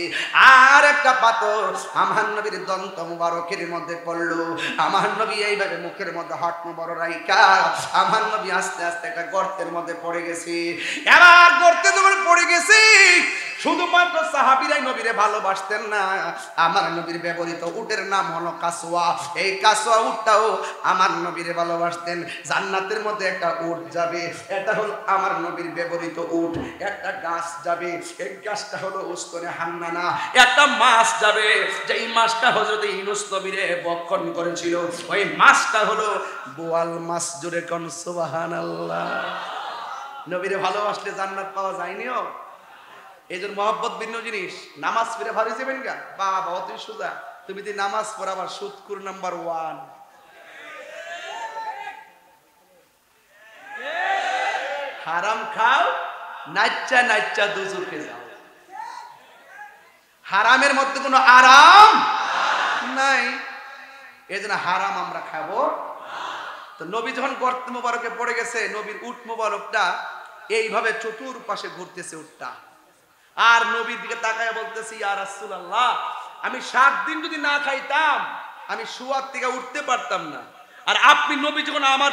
আর একটা পাথর আমার নবীর দন্ত মুবারকের মধ্যে পড়লো। আমার নবী এইভাবে মুখের মধ্যে হাত মুবারক রাইখা আমার নবী আস্তে আস্তে একটা গর্তের মধ্যে পড়ে গেছে। এবার গর্তে যখন পড়ে গেছি, শুধুমাত্র সাহাবীরাই নবীরে ভালোবাসতেন না, আমার নবীর ব্যবহৃত উটের নাম হলো কাসওয়া। এই কাসওয়া উটটাও আমার নবীরে ভালোবাসতেন। জান্নাতের মধ্যে একটা উট যাবে, এটা হলো আমার নবীর ব্যবহৃত উট। একটা গাছ যাবে, এই গাছটা হলো উস্তনে হান্নানা। একটা মাছ যাবে, যেই মাছটা হযরত ইউনূস নবীরে ভক্ষণ করেছিল, ওই মাছটা হলো বোয়াল মাছ। জোরে কোন সুবহানাল্লাহ। নবীরে ভালোবাসলে জান্নাত পাওয়া যায়নিও। এই জন্য মহব্বত ভিন্ন জিনিস। নামাজ পড়ে ভালো যাবেন গা, বাবা অতি সুজা, তুমি তো নামাজ পড়াবার সুদকুর নাম্বার 1। হারাম খাও, নাচ্চা নাচ্চা দুজকে যাও। হারামের মধ্যে কোনো আরাম নাই, এই জন্য হারাম আমরা খাবো। তো নবী যখন গর্ত মুবারকে পড়ে গেছে, নবীর উট মুবারকটা এইভাবে চতুর্পাশে ঘুরতেছে উটটা, আর নবীর দিকে তাকায় বলতেছি, ইয়া রাসূলুল্লাহ, আমি 7 দিন যদি না খাইতাম আমি শুয়ার থেকে উঠতে পারতাম না, আর আপনি নবী যখন আমার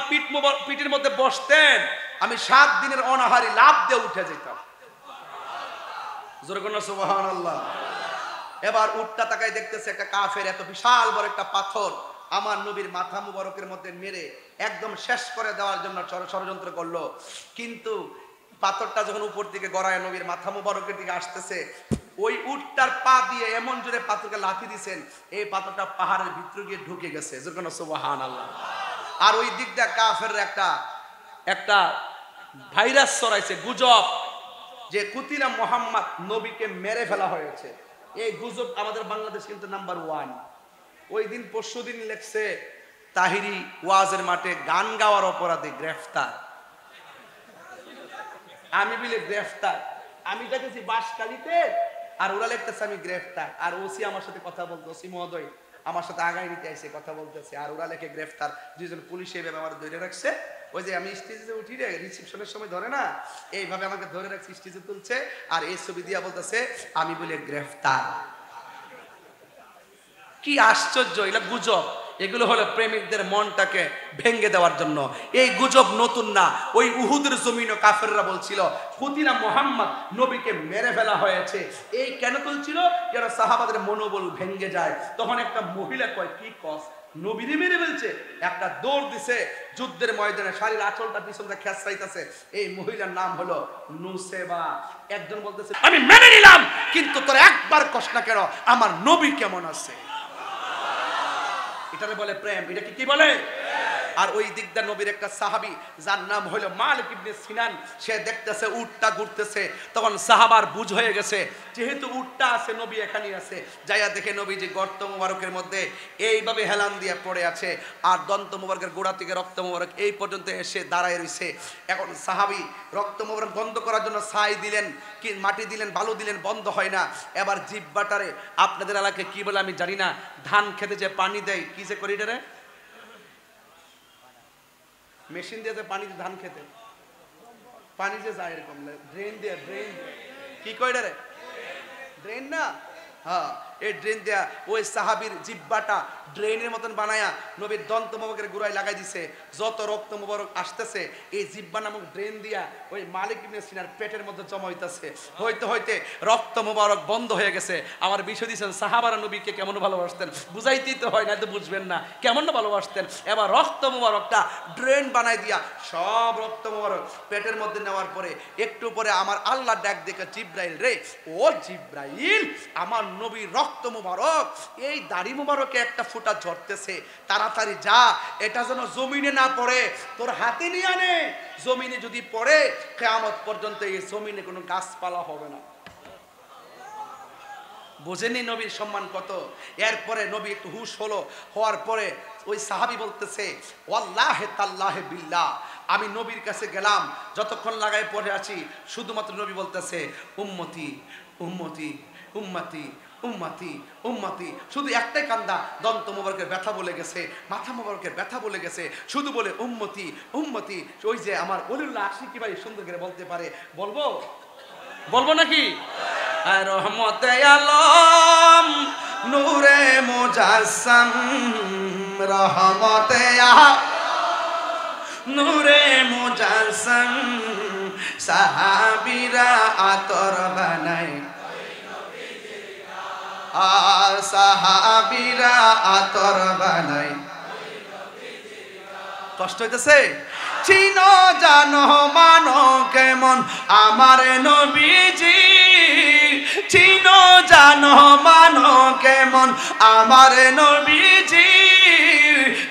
পিঠের মধ্যে বসতেন, আমি 7 দিনের অনাহারি লাভ দিয়ে উঠে যেতাম। জোরে কোন সুবহানাল্লাহ। এবার উটটা তাকায় দেখতেছে একটা কাফের এত বিশাল বড় একটা পাথর আমার নবীর মাথা মুবারকের মধ্যে মেরে একদম শেষ করে দেওয়ার জন্য ষড়যন্ত্র করলো। কিন্তু পাথরটা যখন উপর দিকে গড়ায় নবীর মাথা মুবারকের দিকে আসতেছে, ওই উটটার পা দিয়ে এমন জোরে পাথরকে লাথি দিয়েছেন, এই পাথরটা পাহাড়ের ভিতরে গিয়ে ঢুকে গেছে। যেন সুবহানাল্লাহ। আর ওই দিক দিয়ে কাফের একটা ভাইরাস ছড়াইছে, গুজব, যে কুতিলা মুহাম্মদ, নবীকে মেরে ফেলা হয়েছে। এই গুজব আমাদের বাংলাদেশ কিন্তু নাম্বার 1। ওই দিন পরশুদিন লেখছে, তাহিরি ওয়াজের মাঠে গান গাওয়ার অপরাধে গ্রেফতার। আমি বলি গ্রেফতার, আমি দেখেছি বাসকালিতে, আর ওরা লিখতেছে আমি গ্রেফতার। আর ওসি আমার সাথে কথা বলতো, ওসি মহোদয় আমার সাথে আগায় নিতে আইসে কথা বলতেছে, আর ওরা লেখে গ্রেফতার। দুইজন পুলিশ এইভাবে আমার ধরে রাখছে, ওই যে আমি স্টেজে উঠি রে, রিসেপশনের সময় ধরে না, এইভাবে আমাকে ধরে রাখছে, স্টেজে তুলছে, আর এই ছবি দিয়া বলতেছে আমি বলে গ্রেফতার। কি আশ্চর্য! এগুলো গুজব, এগুলো হলো প্রেমিকদের মনটাকে ভেঙে দেওয়ার জন্য। এই গুজব নতুন না, ওই উহুদের জমিনও কাফেররা বলছিল কুতিলা মুহাম্মদ, নবীকে মেরে ফেলা হয়েছে। এই কেন তুলছিল? যেন সাহাবাদের মনোবল ভেঙে যায়। তখন একটা মহিলা কয়, কি কস, নবীরে মেরে ফেলছে? একটা দৌড় দিছে যুদ্ধের ময়দানে, শাড়ির আঁচলটা পিছনটা খেঁচাইতেছে। এই মহিলার নাম হলো নুসেবা। একজন বলতেছে আমি মেনে নিলাম, কিন্তু তোর একবার কষ্ট না কেন, আমার নবী কেমন আছে? এটারে বলে প্রেম। এটা কি বলে? আর ওই দিকদা নবীর একটা সাহাবী যার নাম হলো মালিক ইবনে সিনান, সে দেখতেছে উটটা ঘুরতেছে। তখন সাহাবার বুঝ হয়ে গেছে, যেহেতু উটটা আছে, নবী এখানে আছে। যাইয়া দেখে নবী যে গর্ত মুবারকের মধ্যে এইভাবে হেলান দিয়ে পড়ে আছে, আর দন্ত মুবারকের গোড়া থেকে রক্ত মুবারক এই পর্যন্ত এসে দাঁড়ায় রয়েছে। এখন সাহাবী রক্ত মুবারক বন্ধ করার জন্য ছাই দিলেন, কি মাটি দিলেন, বালু দিলেন, বন্ধ হয় না। এবার জিহ্বাটারে, আপনাদের এলাকায় কি বলে আমি জানি না, ধান খেতে যে পানি দেয়, কি যে করি এটারে, মেশিন দিয়ে যে পানি, ধান খেতে পানি যে যায় এরকম, ড্রেন দিয়ে, ড্রেন কি কয় রে, ড্রেন না, হ্যাঁ, এই ড্রেন দেয়া ওই সাহাবীর জিব্বাটা ড্রেনের মতন বানায়া নবীর দন্ত মোবারকের গোড়ায় লাগাই দিছে। যত রক্ত মোবারক আসতেছে এই জিব্বা নামক ড্রেন দিয়া ওই মালিক ইবনে সিনার পেটের মধ্যে জমা হইতাছে। হইতে হইতে রক্ত মোবারক বন্ধ হয়ে গেছে। আমার বিষয় দিয়েছেন সাহাবারা নবীকে কেমন ভালোবাসতেন, বুঝাইতেই তো হয় না, তো বুঝবেন না কেমন ভালোবাসতেন। এবার রক্ত মোবারকটা ড্রেন বানাই দিয়া সব রক্ত মোবারক পেটের মধ্যে নেওয়ার পরে একটু পরে আমার আল্লাহ ডাক দেখে, জিব্রাইল রে, ও জিব্রাইল, আমার নবীর রক্ত মোবারক এই দাড়ি মোবারকে একটা ফোঁটা ঝরতেছে, তাড়াতাড়ি যা, এটা যেন জমিনে না পড়ে, তোর হাতে নিয়ে আনে। জমিনে যদি পড়ে কিয়ামত পর্যন্ত এই জমিনে কোনো গাছপালা হবে না। বোঝেনি নবীর সম্মান কত। এরপরে নবী একটু হুশ হলো, হওয়ার পরে ওই সাহাবী বলতেছে, ওয়াল্লাহি তাল্লাহি বিল্লাহ, আমি নবীর কাছে গেলাম, যতক্ষণ লাগায় পড়ে আছি শুধুমাত্র নবী বলতেছে উম্মতি উম্মতি উম্মতি উম্মতি উম্মতি, শুধু একটাই কান্দা, দন্ত মোবারকের ব্যথা বলে গেছে, মাথা মোবারকের ব্যথা বলে গেছে, শুধু বলে উম্মতি উম্মতি। ওই যে আমার ওলিউল্লাহ আশিকি ভাই সুন্দর করে বলতে পারে, বলবো বলবো নাকি? রহমতে আলম নূরে মুজাসসাম, রহমতে নূরে মুজাসসাম, সাহাবীরা আতর বানায়, সাহাবীরা আতর বানায়। কষ্ট হইতেছে? চিনো জানো মানো কেমন আমার নবীজি, চিনো জানো মানো কেমন আমার নবীজি,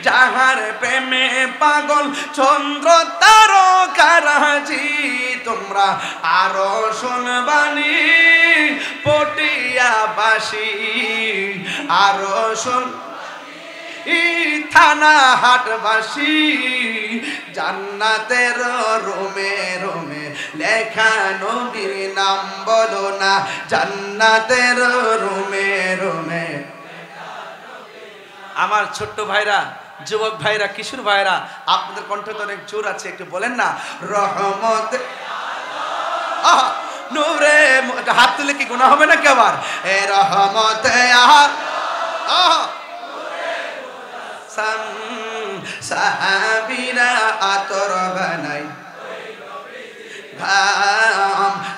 যাহার প্রেমে পাগল চন্দ্র তারকারাজি। তোমরা আরো শুনবানি পটিয়াবাসী, আরো শুন থানা হাটবাসী, জান্নাতের রোমে রোমে লেখা নবীর নাম বলো না, জান্নাতের রোমে রোমে। আমার ছোট্ট ভাইরা, যুবক ভাইরা, কিশোর ভাইরা, আপনাদের কণ্ঠে তো অনেক জোর আছে, একটু বলেন না রহমত নূরে। হাত তুলে কি গুনাহ হবে নাকি আবার? এ রহমতে সাহাবীরা আতর বানাই,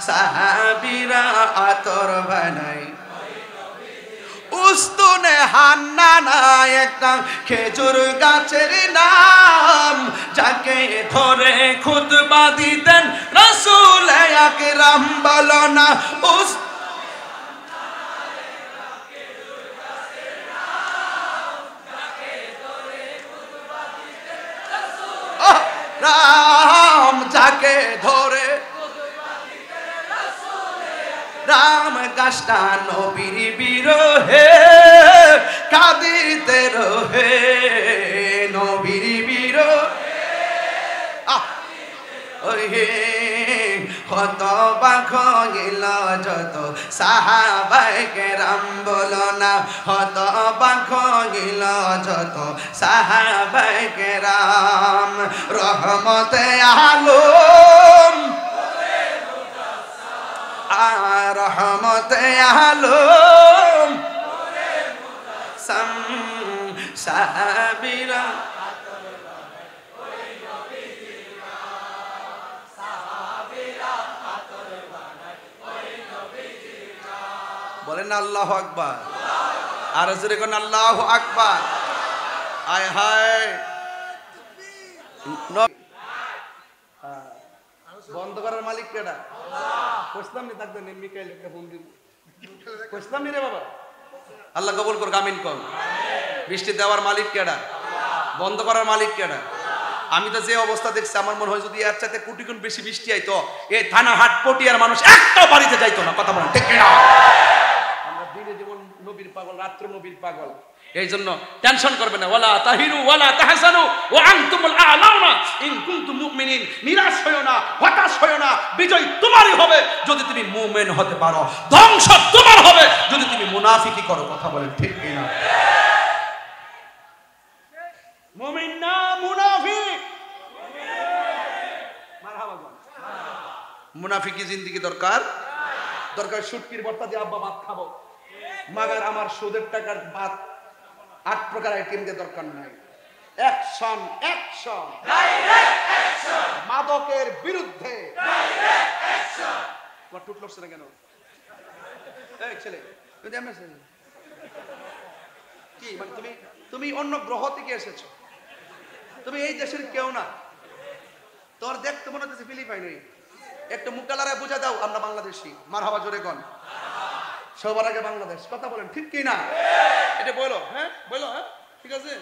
সাহাবীরা আতর বানাই। উস্তুনে হান্নানা একটা খেজুর গাছের নাম, যাকে ধরে খুতবা দিতেন রাসূল আকরাম, বলো না রাম, যাকে ধরে রাম গাছটা নবীর বিরহে কাঁদিতে রহে, নবীর বিরহে হতবাক হইল যত সাহাবায়ে কেরাম, বলো না হতবাক হইল যত সাহাবায়ে কেরাম। রহমতে আলম, রহমতে আলম, সাহাবীরা বলেন না আল্লাহু আকবার, আর জোরে কোন আল্লাহু আকবার। আয় হায়, বন্ধ করার মালিক কেডা? কইলাম নি থাকবেন মিকাইল একটা ফোন দিন, কইলাম নি রে বাবা। আল্লাহ কবুল করুক, আমিন কর। বৃষ্টি দেওয়ার মালিক কেডা? বন্ধ করার মালিক কেডা? আমি তো যে অবস্থা দেখছি আমার মনে হয় যদি এর চাইতে কোটি গুণ বেশি বৃষ্টি আইতো এই থানা হাট পটিয়ার মানুষ একটাও বাড়িতে যাইতো না। কথা বলেন ঠিক কিনা? আমরা দিনে যেমন নবীর পাগল, রাত্রে নবীর পাগল, এই জন্য টেনশন করবে না। ওয়ালা তাহিরু ওয়ালা তাহজানু ওয়া আনতুমুল আ'লাউনা ইন কুনতুম মুমিনিন। নিরাশ হয়ো না, হতাশ হয়ো না, বিজয় তোমারই হবে যদি তুমি মুমিন হতে পারো, ধ্বংস তোমার হবে যদি তুমি মুনাফিকি করো। কথা বলেন ঠিক কিনা? মুমিন না মুনাফিক। মারহাবা বল। মুনাফিকি জিন্দেগি দরকার, দরকার শুটকির ভর্তা দিয়ে আব্বা ভাত খাবো, মাগার আমার সুদের টাকার বাদ 8 প্রকার আইটেম দিয়ে দরকার নাই। অ্যাকশন, অ্যাকশন, ডাইরেক্ট অ্যাকশন, মাদকের বিরুদ্ধে ডাইরেক্ট অ্যাকশন। তোমার টুট লড়ছে না কেন? এই ছেলে, তুমি এমন ছেলে কি, মানে তুমি অন্য গ্রহ থেকে এসেছো, তুমি এই দেশের কেউ না। তোর দেখতে মনে হচ্ছে ফিলিপাইন। একটু মুখটা লড়াই বুঝা দাও আমরা বাংলাদেশি। মারহাবা জোরে কোন। সবার আগে বাংলাদেশ। কথা বলেন ঠিক কি না? এটা বলো। হ্যাঁ বলো। হ্যাঁ ঠিক আছে।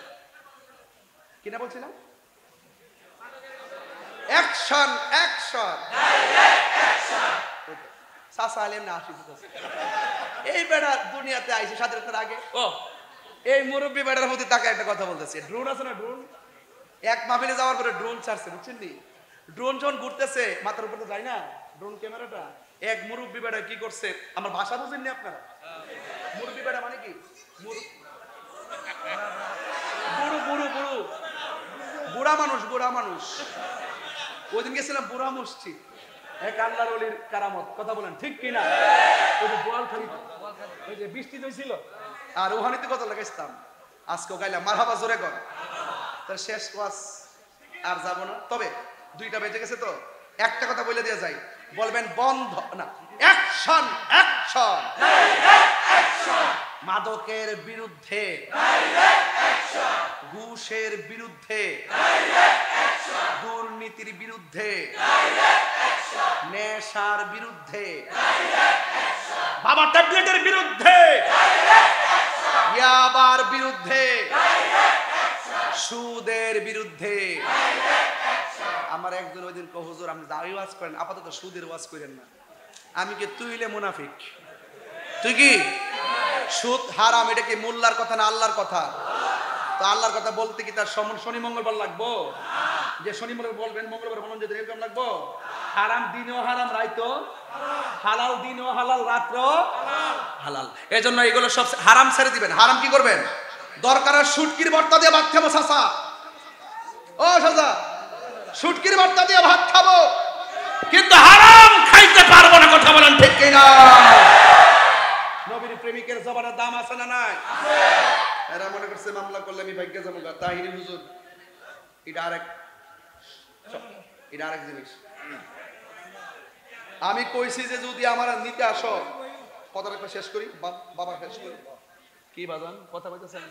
কি না বলছিলাম? Action, action, direct action. সাসা আলেম না আসি দিতেছে। এই বেড়া দুনিয়াতে আইছে স্বাধীনতার আগে। ও এই মুরব্বী বেড়ার মধ্যে তাকে একটা কথা বলতেছে। ড্রোন আছে না, ড্রোন? এক মাহফিলে যাওয়ার পরে ড্রোন ছাড়ছে, বুঝছেন নি? ড্রোন যখন ঘুরতেছে মাথার উপরে যায় না ড্রোন ক্যামেরাটা, এক মুরব্বী বেড়া কি করছে, আমার ভাষা বুঝেননি আপনারা? মুরব্বী বেড়া মানে কি? বুড়ো বুড়ো বুড়ো বুড়া মানুষ, বুড়া মানুষ। ওই দিন গেছিলাম বুড়া মসজিদ, এক আল্লাহর ওলির কারামত। কথা বলেন ঠিক কিনা? ওই যে বোয়ালখালী, ওই যে বৃষ্টি হয়েছিল আর ওখানেতে কত লাগাইতাম, আজকেও গাইলাম মারহাবা জোরে কর। তার শেষ ওয়াজ আর যাব না, তবে 2টা বেজে গেছে তো একটা কথা বলে দিয়ে যাই। বলবেন বন্ধ না, অ্যাকশন, অ্যাকশন, ডাইরেক্ট অ্যাকশন, মাদকের বিরুদ্ধে ডাইরেক্ট অ্যাকশন, ঘুষের বিরুদ্ধে ডাইরেক্ট অ্যাকশন, দুর্নীতির বিরুদ্ধে ডাইরেক্ট অ্যাকশন, নেশার বিরুদ্ধে ডাইরেক্ট অ্যাকশন, বাবা ট্যাবলেটের বিরুদ্ধে ডাইরেক্ট অ্যাকশন, ইয়াবার বিরুদ্ধে ডাইরেক্ট অ্যাকশন, সুদের বিরুদ্ধে ডাইরেক্ট অ্যাকশন। আমার একজন ওই দিন কো হুজুর আপনি দাওয়াই ওয়াজ করেন, আপাতত সুদের ওয়াজ করেন না। আমি কি তুইলে মুনাফিক? তুই কি? সুদ হারাম, এটা কি মোল্লার কথা না আল্লাহর কথা? তো আল্লাহর কথা বলতে কি তার শনি মঙ্গলবার লাগবো? যে শনি মঙ্গলবার বলবেন, মঙ্গলবার বলবেন যে এরকম লাগবো? হারাম দিনেও হারাম, রাইতো হালাল, দিনেও হালাল, রাত্র হালাল। এই জন্য এগুলো সব হারাম ছেড়ে দিবেন। হারাম কি করবেন? দরকার শুটকির ভর্তা দিয়ে ভাত খাবো চাচা, ও চাচা, শুটকির ভর্তা দিয়ে ভাত খাবো, কিন্তু হারাম খাইতে পারবো না। কথা বলেন ঠিক কিনা? নবীর প্রেমিকের জবানের দাম আছে না নাই? এরা মনে করছে মামলা করলে আমি ভাগ্যে যাবো। তাহিরি হুজুর, এটা আরেক জিনিস। আমি কইছি যে যদি আমার নিতে আসো, কথাটা শেষ করি, বাবা শেষ করি। কি বাজান কথা বলতেছেন?